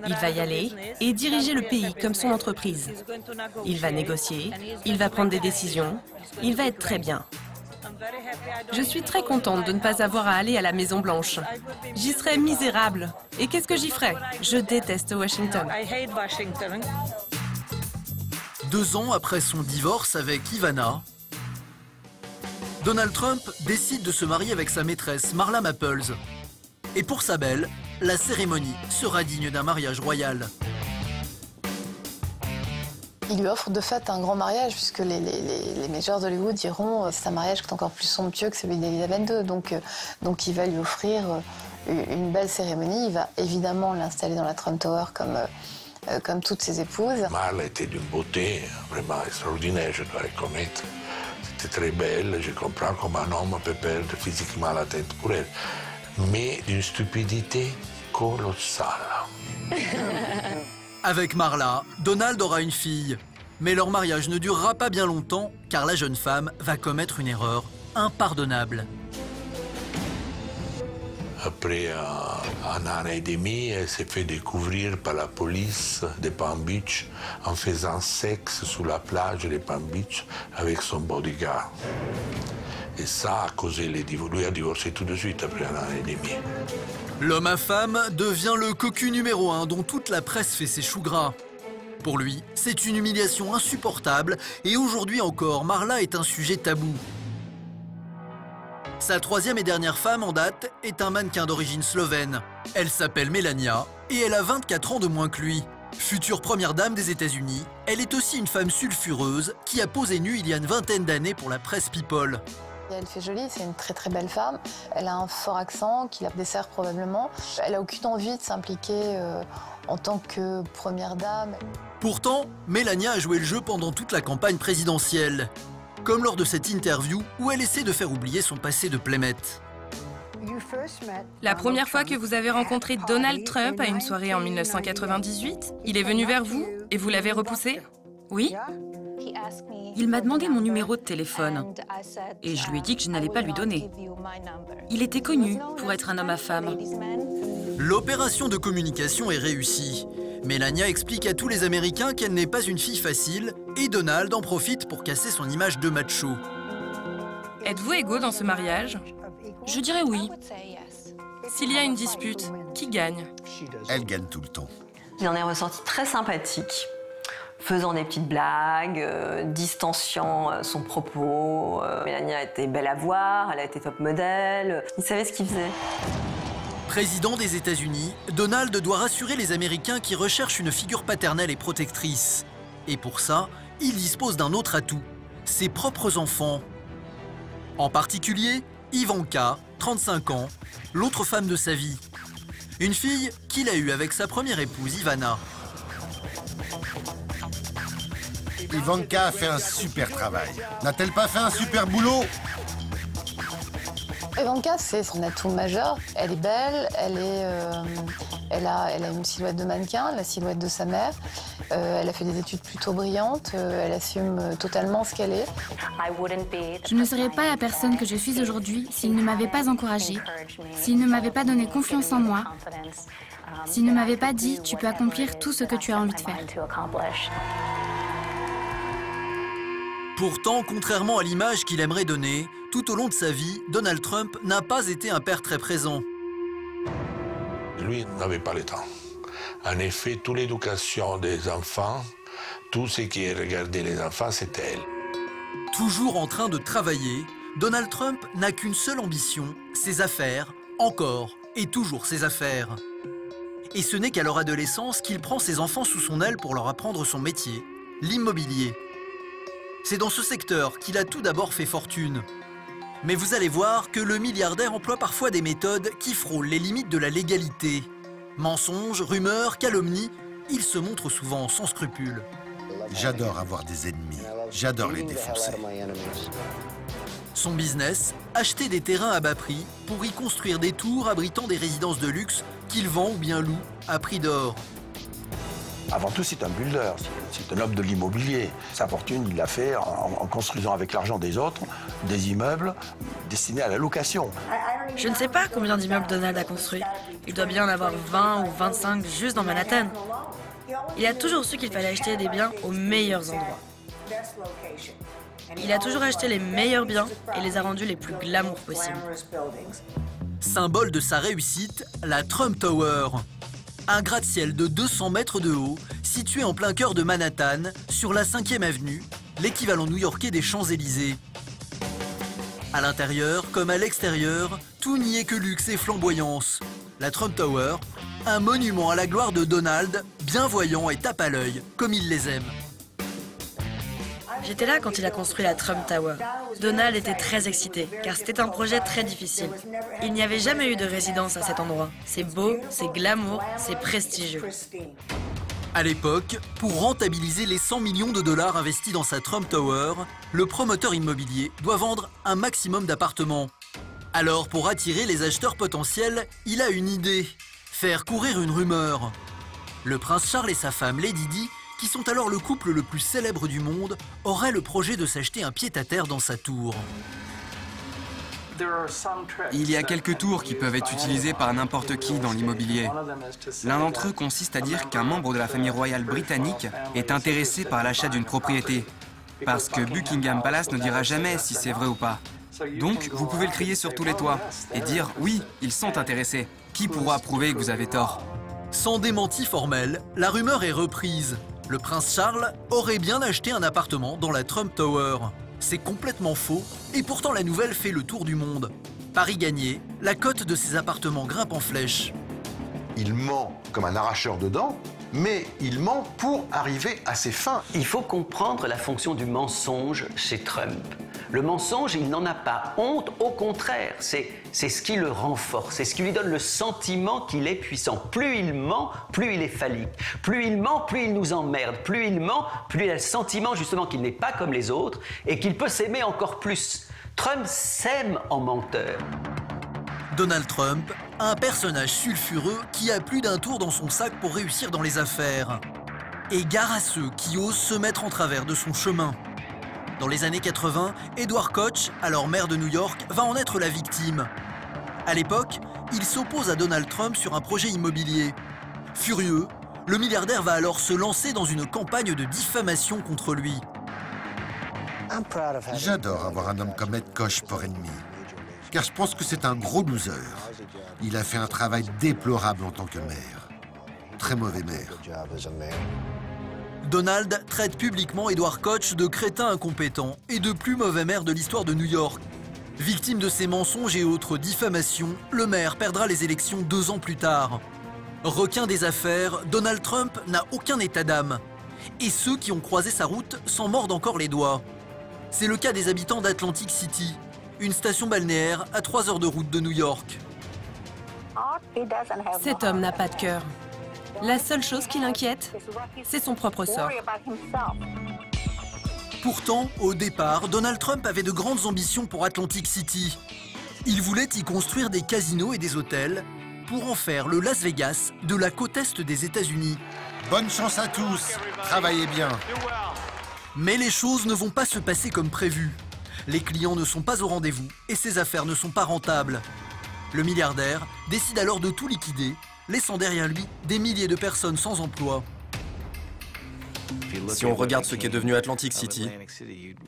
Il va y aller et diriger le pays comme son entreprise. Il va négocier, il va prendre des décisions, il va être très bien. Je suis très contente de ne pas avoir à aller à la Maison-Blanche. J'y serais misérable. Et qu'est-ce que j'y ferais? Je déteste Washington. 2 ans après son divorce avec Ivana, Donald Trump décide de se marier avec sa maîtresse, Marla Maples. Et pour sa belle, la cérémonie sera digne d'un mariage royal. Il lui offre de fait un grand mariage, puisque les majors d'Hollywood diront c'est un mariage qui est encore plus somptueux que celui d'Elisabeth II. Donc il va lui offrir une belle cérémonie. Il va évidemment l'installer dans la Trump Tower comme toutes ses épouses. Marla était d'une beauté vraiment extraordinaire, je dois reconnaître. C'était très belle, je comprends comment un homme peut perdre physiquement la tête pour elle. Mais d'une stupidité colossale. Avec Marla, Donald aura une fille. Mais leur mariage ne durera pas bien longtemps, car la jeune femme va commettre une erreur impardonnable. Après un an et demi, elle s'est fait découvrir par la police de Palm Beach en faisant sexe sur la plage de Palm Beach avec son bodyguard. Et ça a causé les divorces. Lui a divorcé tout de suite après un an et demi. L'homme à femme devient le cocu numéro 1 dont toute la presse fait ses choux gras. Pour lui, c'est une humiliation insupportable et aujourd'hui encore, Marla est un sujet tabou. Sa troisième et dernière femme en date est un mannequin d'origine slovène. Elle s'appelle Melania et elle a 24 ans de moins que lui. Future première dame des États-Unis, elle est aussi une femme sulfureuse qui a posé nue il y a une vingtaine d'années pour la presse People. Elle fait jolie, c'est une très très belle femme. Elle a un fort accent qui la dessert probablement. Elle n'a aucune envie de s'impliquer en tant que première dame. Pourtant, Melania a joué le jeu pendant toute la campagne présidentielle. Comme lors de cette interview où elle essaie de faire oublier son passé de playmate. La première fois que vous avez rencontré Donald Trump à une soirée en 1998, il est venu vers vous et vous l'avez repoussé? Oui. Il m'a demandé mon numéro de téléphone et je lui ai dit que je n'allais pas lui donner. Il était connu pour être un homme à femme. L'opération de communication est réussie. Melania explique à tous les Américains qu'elle n'est pas une fille facile et Donald en profite pour casser son image de macho. Êtes-vous égaux dans ce mariage? Je dirais oui. S'il y a une dispute, qui gagne? Elle gagne tout le temps. Il en est ressorti très sympathique, faisant des petites blagues, distanciant son propos. Melania était belle à voir, elle a été top modèle, il savait ce qu'il faisait. Président des États-Unis, Donald doit rassurer les Américains qui recherchent une figure paternelle et protectrice. Et pour ça, il dispose d'un autre atout, ses propres enfants. En particulier, Ivanka, 35 ans, l'autre femme de sa vie. Une fille qu'il a eue avec sa première épouse, Ivana. Ivanka a fait un super travail. N'a-t-elle pas fait un super boulot? Ivanka, c'est son atout majeur. Elle est belle, elle a une silhouette de mannequin, la silhouette de sa mère. Elle a fait des études plutôt brillantes, elle assume totalement ce qu'elle est. Je ne serais pas la personne que je suis aujourd'hui s'il ne m'avait pas encouragée, s'il ne m'avait pas donné confiance en moi, s'il ne m'avait pas dit « tu peux accomplir tout ce que tu as envie de faire ». Pourtant, contrairement à l'image qu'il aimerait donner, tout au long de sa vie, Donald Trump n'a pas été un père très présent. Lui n'avait pas le temps. En effet, toute l'éducation des enfants, tout ce qui regardait les enfants, c'était elle. Toujours en train de travailler, Donald Trump n'a qu'une seule ambition, ses affaires, encore et toujours ses affaires. Et ce n'est qu'à leur adolescence qu'il prend ses enfants sous son aile pour leur apprendre son métier, l'immobilier. C'est dans ce secteur qu'il a tout d'abord fait fortune. Mais vous allez voir que le milliardaire emploie parfois des méthodes qui frôlent les limites de la légalité. Mensonges, rumeurs, calomnies, il se montre souvent sans scrupules. J'adore avoir des ennemis. J'adore les défoncer. Son business, acheter des terrains à bas prix pour y construire des tours abritant des résidences de luxe qu'il vend ou bien loue à prix d'or. Avant tout, c'est un builder, c'est un homme de l'immobilier. Sa fortune, il l'a fait en construisant avec l'argent des autres des immeubles destinés à la location. Je ne sais pas combien d'immeubles Donald a construit. Il doit bien en avoir 20 ou 25 juste dans Manhattan. Il a toujours su qu'il fallait acheter des biens aux meilleurs endroits. Il a toujours acheté les meilleurs biens et les a rendus les plus glamour possibles. Symbole de sa réussite, la Trump Tower. Un gratte-ciel de 200 mètres de haut, situé en plein cœur de Manhattan, sur la 5e avenue, l'équivalent new-yorkais des Champs-Élysées. À l'intérieur, comme à l'extérieur, tout n'y est que luxe et flamboyance. La Trump Tower, un monument à la gloire de Donald, bien voyant et tape à l'œil, comme il les aime. J'étais là quand il a construit la Trump Tower. Donald était très excité, car c'était un projet très difficile. Il n'y avait jamais eu de résidence à cet endroit. C'est beau, c'est glamour, c'est prestigieux. À l'époque, pour rentabiliser les 100 millions de dollars investis dans sa Trump Tower, le promoteur immobilier doit vendre un maximum d'appartements. Alors, pour attirer les acheteurs potentiels, il a une idée. Faire courir une rumeur. Le prince Charles et sa femme Lady Di, qui sont alors le couple le plus célèbre du monde, auraient le projet de s'acheter un pied-à-terre dans sa tour. Il y a quelques tours qui peuvent être utilisés par n'importe qui dans l'immobilier. L'un d'entre eux consiste à dire qu'un membre de la famille royale britannique est intéressé par l'achat d'une propriété, parce que Buckingham Palace ne dira jamais si c'est vrai ou pas. Donc, vous pouvez le crier sur tous les toits et dire « Oui, ils sont intéressés. Qui pourra prouver que vous avez tort ?» Sans démenti formel, la rumeur est reprise. Le prince Charles aurait bien acheté un appartement dans la Trump Tower. C'est complètement faux, et pourtant la nouvelle fait le tour du monde. Paris gagné, la cote de ces appartements grimpe en flèche. Il ment comme un arracheur de dents, mais il ment pour arriver à ses fins. Il faut comprendre la fonction du mensonge chez Trump. Le mensonge, il n'en a pas honte, au contraire, c'est ce qui le renforce, c'est ce qui lui donne le sentiment qu'il est puissant. Plus il ment, plus il est phallique. Plus il ment, plus il nous emmerde. Plus il ment, plus il a le sentiment justement qu'il n'est pas comme les autres et qu'il peut s'aimer encore plus. Trump s'aime en menteur. Donald Trump, un personnage sulfureux qui a plus d'un tour dans son sac pour réussir dans les affaires. Et gare à ceux qui osent se mettre en travers de son chemin. Dans les années 80, Edward Koch, alors maire de New York, va en être la victime. À l'époque, il s'oppose à Donald Trump sur un projet immobilier. Furieux, le milliardaire va alors se lancer dans une campagne de diffamation contre lui. J'adore avoir un homme comme Ed Koch pour ennemi, car je pense que c'est un gros loser. Il a fait un travail déplorable en tant que maire. Très mauvais maire. Donald traite publiquement Edward Koch de crétin incompétent et de plus mauvais maire de l'histoire de New York. Victime de ses mensonges et autres diffamations, le maire perdra les élections 2 ans plus tard. Requin des affaires, Donald Trump n'a aucun état d'âme. Et ceux qui ont croisé sa route s'en mordent encore les doigts. C'est le cas des habitants d'Atlantic City, une station balnéaire à 3 heures de route de New York. Cet homme n'a pas de cœur. La seule chose qui l'inquiète, c'est son propre sort. Pourtant, au départ, Donald Trump avait de grandes ambitions pour Atlantic City. Il voulait y construire des casinos et des hôtels pour en faire le Las Vegas de la côte est des États-Unis. Bonne chance à tous, travaillez bien. Mais les choses ne vont pas se passer comme prévu. Les clients ne sont pas au rendez-vous et ses affaires ne sont pas rentables. Le milliardaire décide alors de tout liquider, laissant derrière lui des milliers de personnes sans emploi. Si on regarde ce qu'est devenu Atlantic City,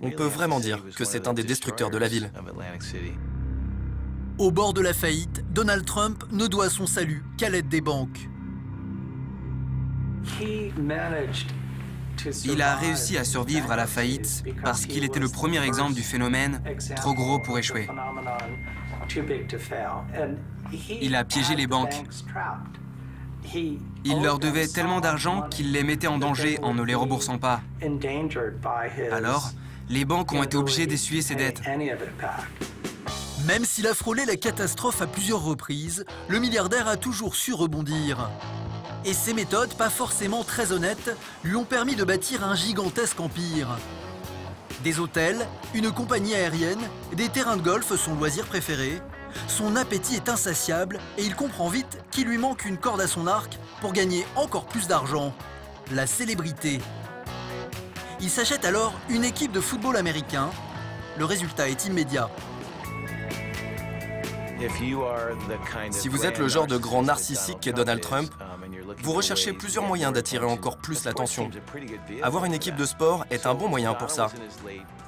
on peut vraiment dire que c'est un des destructeurs de la ville. Au bord de la faillite, Donald Trump ne doit son salut qu'à l'aide des banques. Il a réussi à survivre à la faillite parce qu'il était le premier exemple du phénomène trop gros pour échouer. Il a piégé les banques. Il leur devait tellement d'argent qu'il les mettait en danger en ne les remboursant pas. Alors, les banques ont été obligées d'essuyer ses dettes. Même s'il a frôlé la catastrophe à plusieurs reprises, le milliardaire a toujours su rebondir. Et ses méthodes, pas forcément très honnêtes, lui ont permis de bâtir un gigantesque empire. Des hôtels, une compagnie aérienne, des terrains de golf, son loisir préféré. Son appétit est insatiable et il comprend vite qu'il lui manque une corde à son arc pour gagner encore plus d'argent. La célébrité. Il s'achète alors une équipe de football américain. Le résultat est immédiat. Si vous êtes le genre de grand narcissique qu'est Donald Trump, vous recherchez plusieurs moyens d'attirer encore plus l'attention. Avoir une équipe de sport est un bon moyen pour ça.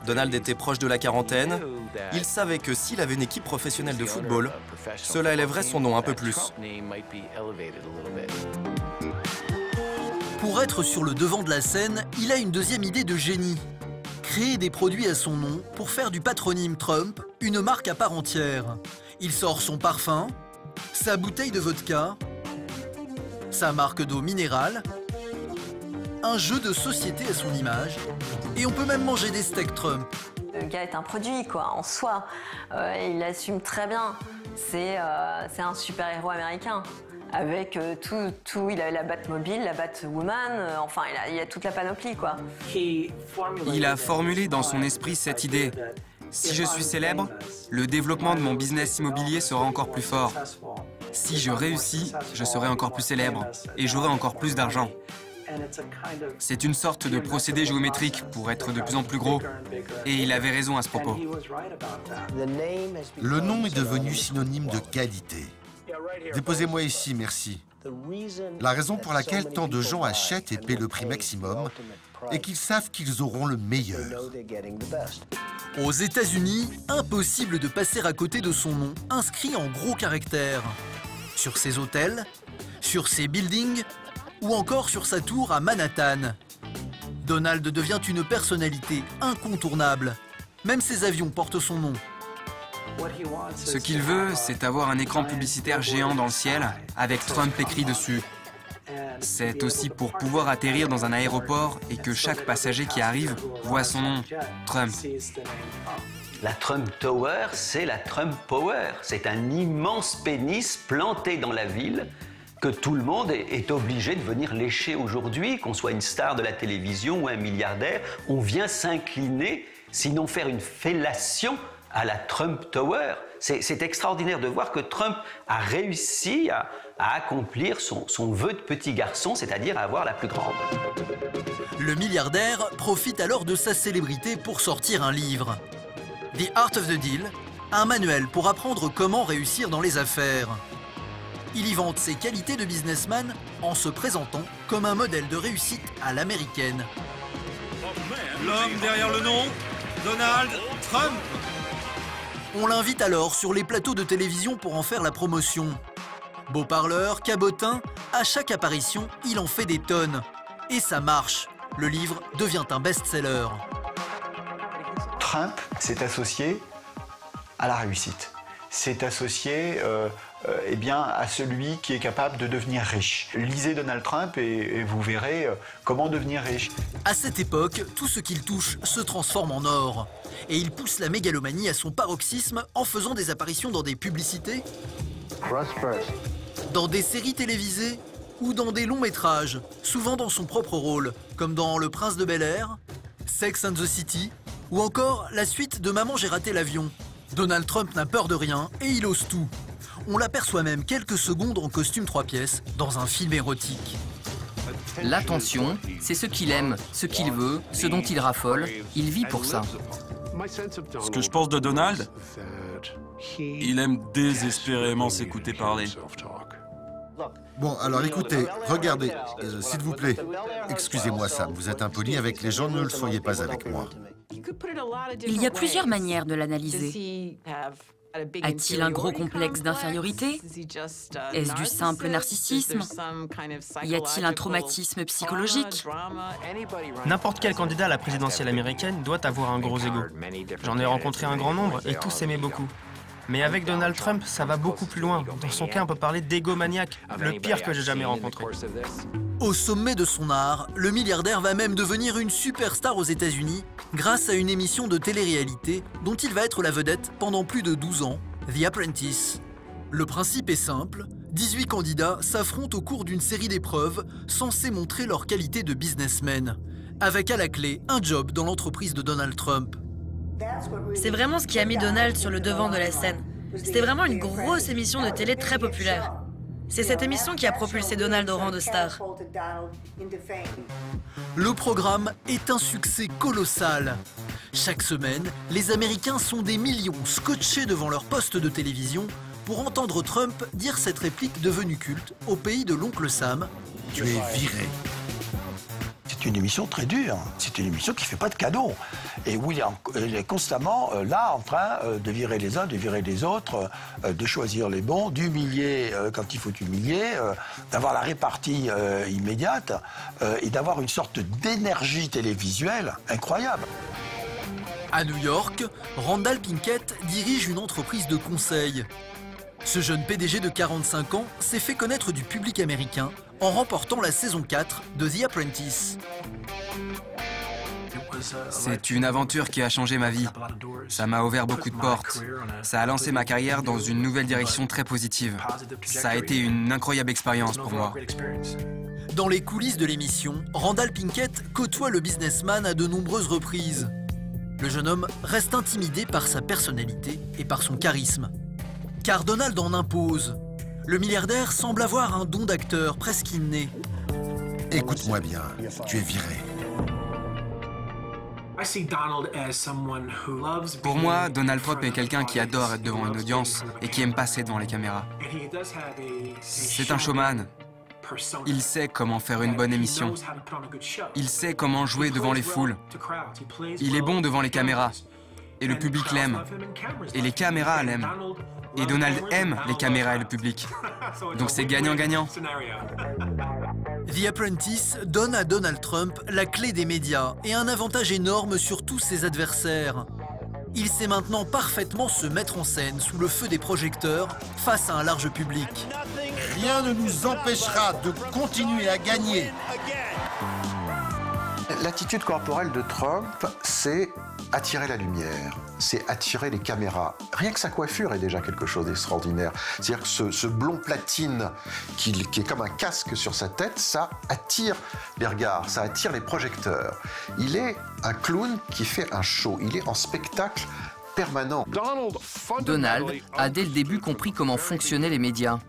Donald était proche de la quarantaine. Il savait que s'il avait une équipe professionnelle de football, cela élèverait son nom un peu plus. Pour être sur le devant de la scène, il a une deuxième idée de génie. créer des produits à son nom pour faire du patronyme Trump une marque à part entière. Il sort son parfum, sa bouteille de vodka, sa marque d'eau minérale, un jeu de société à son image, et on peut même manger des steaks Trump. Le gars est un produit, quoi, en soi. Il l'assume très bien. C'est un super-héros américain. Avec tout, il a la Batmobile, la Batwoman, enfin, il a toute la panoplie, quoi. Il a formulé dans son esprit cette idée. Si je suis célèbre, le développement de mon business immobilier sera encore plus fort. Si je réussis, je serai encore plus célèbre et j'aurai encore plus d'argent. C'est une sorte de procédé géométrique pour être de plus en plus gros. Et il avait raison à ce propos. Le nom est devenu synonyme de qualité. Déposez-moi ici, merci. La raison pour laquelle tant de gens achètent et paient le prix maximum est qu'ils savent qu'ils auront le meilleur. Aux États-Unis, impossible de passer à côté de son nom, inscrit en gros caractères. Sur ses hôtels, sur ses buildings, ou encore sur sa tour à Manhattan. Donald devient une personnalité incontournable. Même ses avions portent son nom. Ce qu'il veut, c'est avoir un écran publicitaire géant dans le ciel, avec Trump écrit dessus. C'est aussi pour pouvoir atterrir dans un aéroport et que chaque passager qui arrive voit son nom, Trump. La Trump Tower, c'est la Trump Power. C'est un immense pénis planté dans la ville que tout le monde est obligé de venir lécher aujourd'hui, qu'on soit une star de la télévision ou un milliardaire. On vient s'incliner, sinon faire une fellation à la Trump Tower. C'est extraordinaire de voir que Trump a réussi à accomplir son vœu de petit garçon, c'est-à-dire à avoir la plus grande. Le milliardaire profite alors de sa célébrité pour sortir un livre. The Art of the Deal, un manuel pour apprendre comment réussir dans les affaires. Il y vante ses qualités de businessman en se présentant comme un modèle de réussite à l'américaine. L'homme derrière le nom, Donald Trump. On l'invite alors sur les plateaux de télévision pour en faire la promotion. Beau parleur, cabotin, à chaque apparition, il en fait des tonnes. Et ça marche. Le livre devient un best-seller. Trump s'est associé à la réussite. C'est associé eh bien, à celui qui est capable de devenir riche. Lisez Donald Trump et vous verrez comment devenir riche. À cette époque, tout ce qu'il touche se transforme en or. Et il pousse la mégalomanie à son paroxysme en faisant des apparitions dans des publicités, dans des séries télévisées ou dans des longs métrages, souvent dans son propre rôle, comme dans Le Prince de Bel-Air, Sex and the City, ou encore la suite de Maman j'ai raté l'avion. Donald Trump n'a peur de rien et il ose tout. On l'aperçoit même quelques secondes en costume 3 pièces dans un film érotique. L'attention, c'est ce qu'il aime, ce qu'il veut, ce dont il raffole. Il vit pour ça. Ce que je pense de Donald, il aime désespérément s'écouter parler. Bon, alors écoutez, regardez, s'il vous plaît. Excusez-moi, Sam, vous êtes impoli avec les gens, ne le soyez pas avec moi. Il y a plusieurs manières de l'analyser. A-t-il un gros complexe d'infériorité? Est-ce du simple narcissisme? Y a-t-il un traumatisme psychologique? N'importe quel candidat à la présidentielle américaine doit avoir un gros ego. J'en ai rencontré un grand nombre et tous s'aimaient beaucoup. Mais avec Donald Trump, ça va beaucoup plus loin. Dans son cas, on peut parler d'égomaniaque, le pire que j'ai jamais rencontré. Au sommet de son art, le milliardaire va même devenir une superstar aux États-Unis grâce à une émission de télé-réalité dont il va être la vedette pendant plus de 12 ans, The Apprentice. Le principe est simple, 18 candidats s'affrontent au cours d'une série d'épreuves censées montrer leur qualité de businessmen, avec à la clé un job dans l'entreprise de Donald Trump. C'est vraiment ce qui a mis Donald sur le devant de la scène. C'était vraiment une grosse émission de télé très populaire. C'est cette émission qui a propulsé Donald au rang de star. Le programme est un succès colossal. Chaque semaine, les Américains sont des millions scotchés devant leur poste de télévision pour entendre Trump dire cette réplique devenue culte au pays de l'oncle Sam. Tu es viré. C'est une émission très dure. C'est une émission qui ne fait pas de cadeaux. Et où il est constamment là, en train de virer les uns, de virer les autres, de choisir les bons, d'humilier quand il faut humilier, d'avoir la répartie immédiate et d'avoir une sorte d'énergie télévisuelle incroyable. À New York, Randall Pinkett dirige une entreprise de conseil. Ce jeune PDG de 45 ans s'est fait connaître du public américain en remportant la saison 4 de The Apprentice. C'est une aventure qui a changé ma vie. Ça m'a ouvert beaucoup de portes. Ça a lancé ma carrière dans une nouvelle direction très positive. Ça a été une incroyable expérience pour moi. Dans les coulisses de l'émission, Randall Pinkett côtoie le businessman à de nombreuses reprises. Le jeune homme reste intimidé par sa personnalité et par son charisme. Car Donald en impose. Le milliardaire semble avoir un don d'acteur presque inné. Écoute-moi bien, tu es viré. Pour moi, Donald Trump est quelqu'un qui adore être devant une audience et qui aime passer devant les caméras. C'est un showman. Il sait comment faire une bonne émission. Il sait comment jouer devant les foules. Il est bon devant les caméras. Et le public l'aime. Et les caméras l'aiment. Et Donald aime les caméras et le public. Donc c'est gagnant-gagnant. The Apprentice donne à Donald Trump la clé des médias et un avantage énorme sur tous ses adversaires. Il sait maintenant parfaitement se mettre en scène sous le feu des projecteurs face à un large public. Rien ne nous empêchera de continuer à gagner. L'attitude corporelle de Trump, c'est attirer la lumière, c'est attirer les caméras. Rien que sa coiffure est déjà quelque chose d'extraordinaire. C'est-à-dire que ce blond platine qui est comme un casque sur sa tête, ça attire les regards, ça attire les projecteurs. Il est un clown qui fait un show, il est en spectacle permanent. Donald a dès le début compris comment fonctionnaient les médias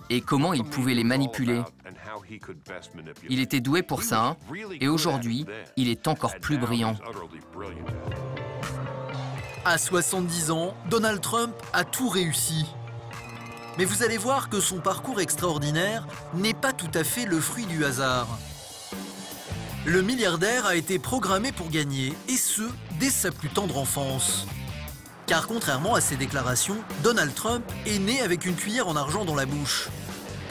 et comment il pouvait les manipuler. Il était doué pour ça, et aujourd'hui, il est encore plus brillant. À 70 ans, Donald Trump a tout réussi. Mais vous allez voir que son parcours extraordinaire n'est pas tout à fait le fruit du hasard. Le milliardaire a été programmé pour gagner, et ce, dès sa plus tendre enfance. Car contrairement à ses déclarations, Donald Trump est né avec une cuillère en argent dans la bouche.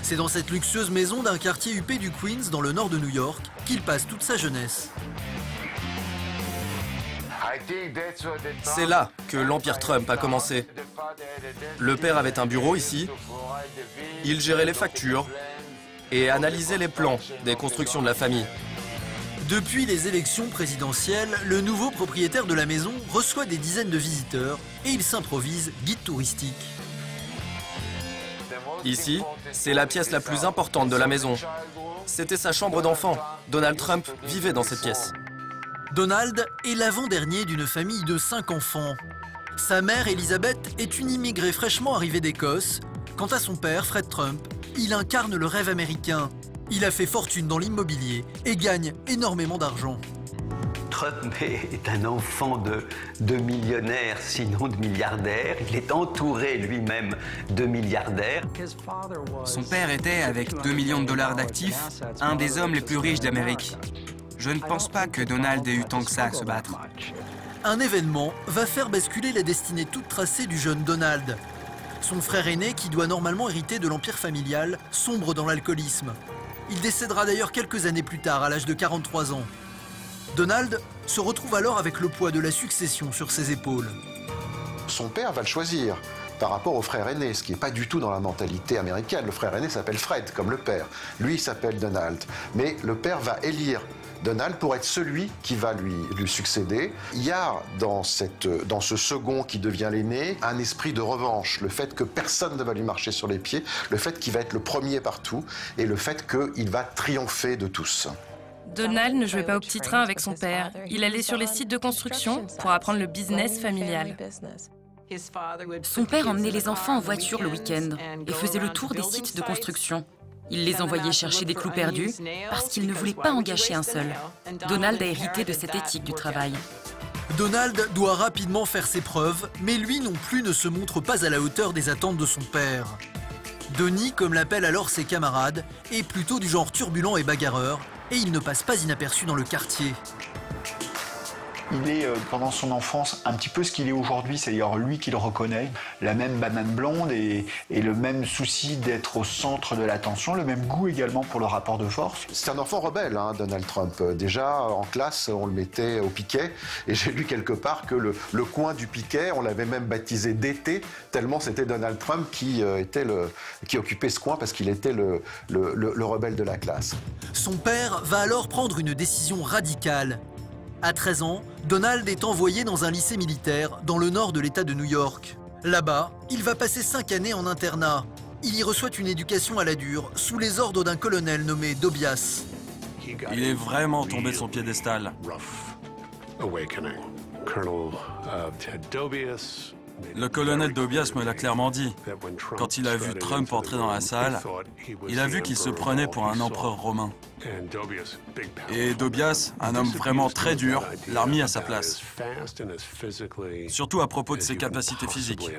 C'est dans cette luxueuse maison d'un quartier huppé du Queens, dans le nord de New York, qu'il passe toute sa jeunesse. C'est là que l'empire Trump a commencé. Le père avait un bureau ici. Il gérait les factures et analysait les plans des constructions de la famille. Depuis les élections présidentielles, le nouveau propriétaire de la maison reçoit des dizaines de visiteurs et il s'improvise guide touristique. Ici, c'est la pièce la plus importante de la maison. C'était sa chambre d'enfant. Donald Trump vivait dans cette pièce. Donald est l'avant-dernier d'une famille de 5 enfants. Sa mère, Elizabeth, est une immigrée fraîchement arrivée d'Écosse. Quant à son père, Fred Trump, il incarne le rêve américain. Il a fait fortune dans l'immobilier et gagne énormément d'argent. Trump est un enfant de millionnaire, sinon de milliardaire. Il est entouré lui-même de milliardaires. Son père était, avec 2 millions de dollars d'actifs, un des hommes les plus riches d'Amérique. Je ne pense pas que Donald ait eu tant que ça à se battre. Un événement va faire basculer la destinée toute tracée du jeune Donald. Son frère aîné, qui doit normalement hériter de l'empire familial, sombre dans l'alcoolisme. Il décédera d'ailleurs quelques années plus tard, à l'âge de 43 ans. Donald se retrouve alors avec le poids de la succession sur ses épaules. Son père va le choisir par rapport au frère aîné, ce qui n'est pas du tout dans la mentalité américaine. Le frère aîné s'appelle Fred, comme le père. Lui, il s'appelle Donald. Mais le père va élire Donald pour être celui qui va lui succéder. Il y a dans ce second qui devient l'aîné un esprit de revanche, le fait que personne ne va lui marcher sur les pieds, le fait qu'il va être le premier partout et le fait qu'il va triompher de tous. Donald ne jouait pas au petit train avec son père. Il allait sur les sites de construction pour apprendre le business familial. Son père emmenait les enfants en voiture le week-end et faisait le tour des sites de construction. Il les envoyait chercher des clous perdus parce qu'il ne voulait pas en gâcher un seul. Donald a hérité de cette éthique du travail. Donald doit rapidement faire ses preuves, mais lui non plus ne se montre pas à la hauteur des attentes de son père. Donnie, comme l'appellent alors ses camarades, est plutôt du genre turbulent et bagarreur, et il ne passe pas inaperçu dans le quartier. Il est, pendant son enfance, un petit peu ce qu'il est aujourd'hui, c'est-à-dire lui qui le reconnaît, la même banane blonde et le même souci d'être au centre de l'attention, le même goût également pour le rapport de force. C'est un enfant rebelle, hein, Donald Trump. Déjà, en classe, on le mettait au piquet, et j'ai lu quelque part que le coin du piquet, on l'avait même baptisé d'été, tellement c'était Donald Trump qui occupait ce coin parce qu'il était le rebelle de la classe. Son père va alors prendre une décision radicale. À 13 ans, Donald est envoyé dans un lycée militaire dans le nord de l'État de New York. Là-bas, il va passer 5 années en internat. Il y reçoit une éducation à la dure, sous les ordres d'un colonel nommé Dobias. Il est vraiment tombé de son piédestal. Le colonel Dobias me l'a clairement dit. Quand il a vu Trump entrer dans la salle, il a vu qu'il se prenait pour un empereur romain. Et Dobias, un homme vraiment très dur, l'a remis à sa place. Surtout à propos de ses capacités physiques.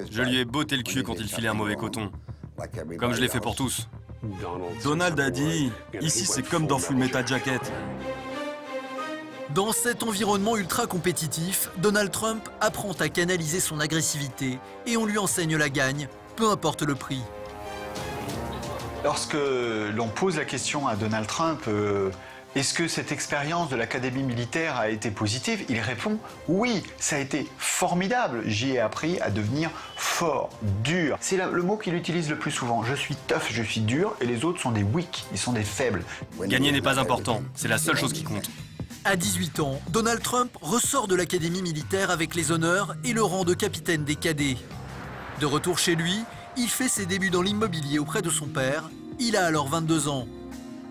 Je lui ai botté le cul quand il filait un mauvais coton. Comme je l'ai fait pour tous. Donald a dit, ici c'est comme dans Full Metal Jacket. Dans cet environnement ultra compétitif, Donald Trump apprend à canaliser son agressivité et on lui enseigne la gagne, peu importe le prix. Lorsque l'on pose la question à Donald Trump, est-ce que cette expérience de l'académie militaire a été positive? Il répond oui, ça a été formidable. J'y ai appris à devenir fort, dur. C'est le mot qu'il utilise le plus souvent. Je suis tough, je suis dur, et les autres sont des weak, ils sont des faibles. Gagner n'est pas important, c'est la seule chose qui compte. À 18 ans, Donald Trump ressort de l'académie militaire avec les honneurs et le rang de capitaine des cadets. De retour chez lui, il fait ses débuts dans l'immobilier auprès de son père. Il a alors 22 ans.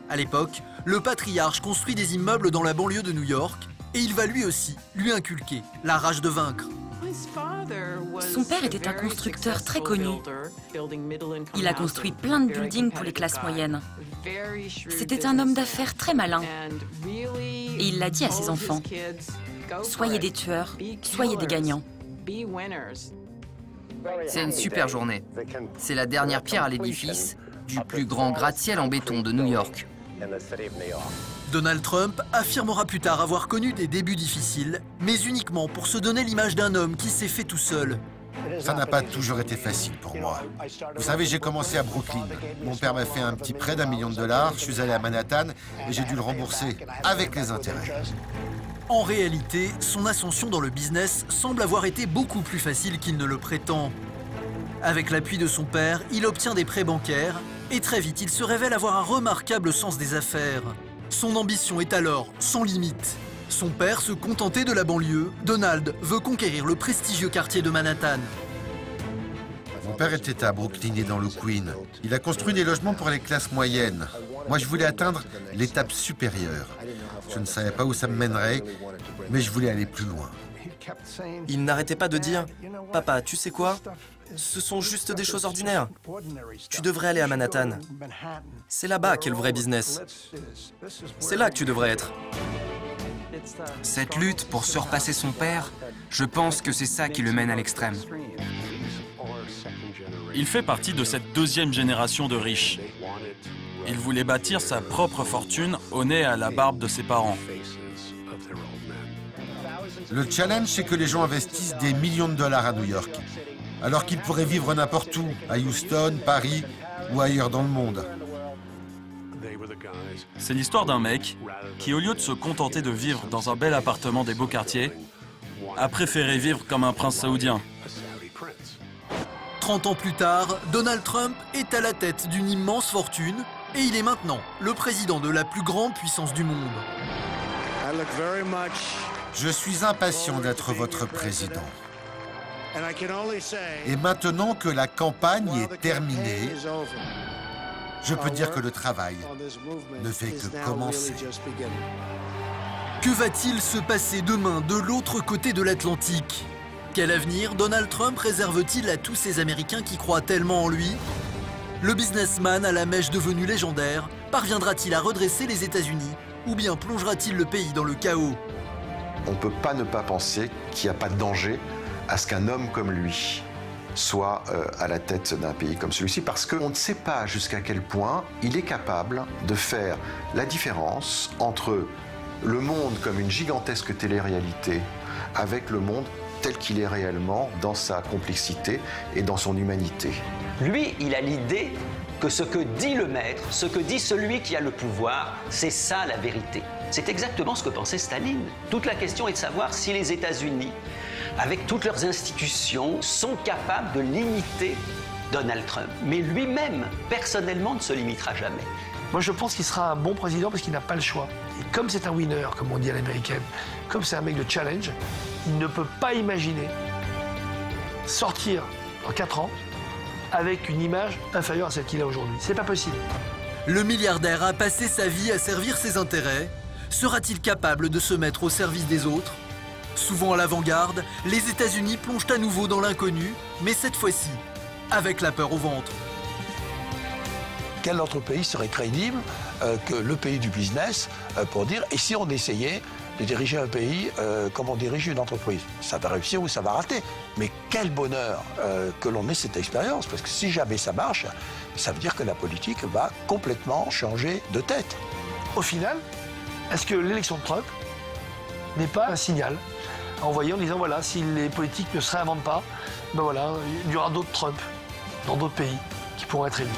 À l'époque, le patriarche construit des immeubles dans la banlieue de New York et il va lui aussi lui inculquer la rage de vaincre. Son père était un constructeur très connu. Il a construit plein de buildings pour les classes moyennes. C'était un homme d'affaires très malin. Et il l'a dit à ses enfants, soyez des tueurs, soyez des gagnants. C'est une super journée. C'est la dernière pierre à l'édifice du plus grand gratte-ciel en béton de New York. Donald Trump affirmera plus tard avoir connu des débuts difficiles, mais uniquement pour se donner l'image d'un homme qui s'est fait tout seul. Ça n'a pas toujours été facile pour moi. Vous savez, j'ai commencé à Brooklyn. Mon père m'a fait un petit prêt d'1 million de dollars. Je suis allé à Manhattan et j'ai dû le rembourser avec les intérêts. En réalité, son ascension dans le business semble avoir été beaucoup plus facile qu'il ne le prétend. Avec l'appui de son père, il obtient des prêts bancaires et très vite, il se révèle avoir un remarquable sens des affaires. Son ambition est alors sans limite. Son père se contentait de la banlieue, Donald veut conquérir le prestigieux quartier de Manhattan. Mon père était à Brooklyn et dans le Queens. Il a construit des logements pour les classes moyennes. Moi, je voulais atteindre l'étape supérieure. Je ne savais pas où ça me mènerait, mais je voulais aller plus loin. Il n'arrêtait pas de dire « Papa, tu sais quoi? Ce sont juste des choses ordinaires. Tu devrais aller à Manhattan. C'est là-bas qu'est le vrai business. C'est là que tu devrais être. » Cette lutte pour surpasser son père, je pense que c'est ça qui le mène à l'extrême. Il fait partie de cette deuxième génération de riches. Il voulait bâtir sa propre fortune au nez et à la barbe de ses parents. Le challenge, c'est que les gens investissent des millions de dollars à New York, alors qu'ils pourraient vivre n'importe où, à Houston, Paris ou ailleurs dans le monde. C'est l'histoire d'un mec qui, au lieu de se contenter de vivre dans un bel appartement des beaux quartiers, a préféré vivre comme un prince saoudien. 30 ans plus tard, Donald Trump est à la tête d'une immense fortune et il est maintenant le président de la plus grande puissance du monde. Je suis impatient d'être votre président. Et maintenant que la campagne est terminée, je peux dire que le travail ne fait que commencer. Que va-t-il se passer demain de l'autre côté de l'Atlantique? Quel avenir Donald Trump réserve-t-il à tous ces Américains qui croient tellement en lui? Le businessman à la mèche devenue légendaire parviendra-t-il à redresser les États-Unis ou bien plongera-t-il le pays dans le chaos? On ne peut pas ne pas penser qu'il n'y a pas de danger à ce qu'un homme comme lui soit à la tête d'un pays comme celui-ci, parce qu'on ne sait pas jusqu'à quel point il est capable de faire la différence entre le monde comme une gigantesque télé-réalité avec le monde tel qu'il est réellement dans sa complexité et dans son humanité. Lui, il a l'idée que ce que dit le maître, ce que dit celui qui a le pouvoir, c'est ça la vérité. C'est exactement ce que pensait Staline. Toute la question est de savoir si les États-Unis, avec toutes leurs institutions, sont capables de limiter Donald Trump. Mais lui-même, personnellement, ne se limitera jamais. Moi, je pense qu'il sera un bon président parce qu'il n'a pas le choix. Et comme c'est un winner, comme on dit à l'américaine, comme c'est un mec de challenge, il ne peut pas imaginer sortir en 4 ans avec une image inférieure à celle qu'il a aujourd'hui. C'est pas possible. Le milliardaire a passé sa vie à servir ses intérêts. Sera-t-il capable de se mettre au service des autres? Souvent à l'avant-garde, les États-Unis plongent à nouveau dans l'inconnu, mais cette fois-ci, avec la peur au ventre. Quel autre pays serait crédible que le pays du business pour dire « et si on essayait de diriger un pays comme on dirige une entreprise ?» Ça va réussir ou ça va rater. Mais quel bonheur que l'on ait cette expérience, parce que si jamais ça marche, ça veut dire que la politique va complètement changer de tête. Au final, est-ce que l'élection de Trump n'est pas un signal envoyé en disant voilà, si les politiques ne se réinventent pas, ben voilà, il y aura d'autres Trump dans d'autres pays qui pourront être élus.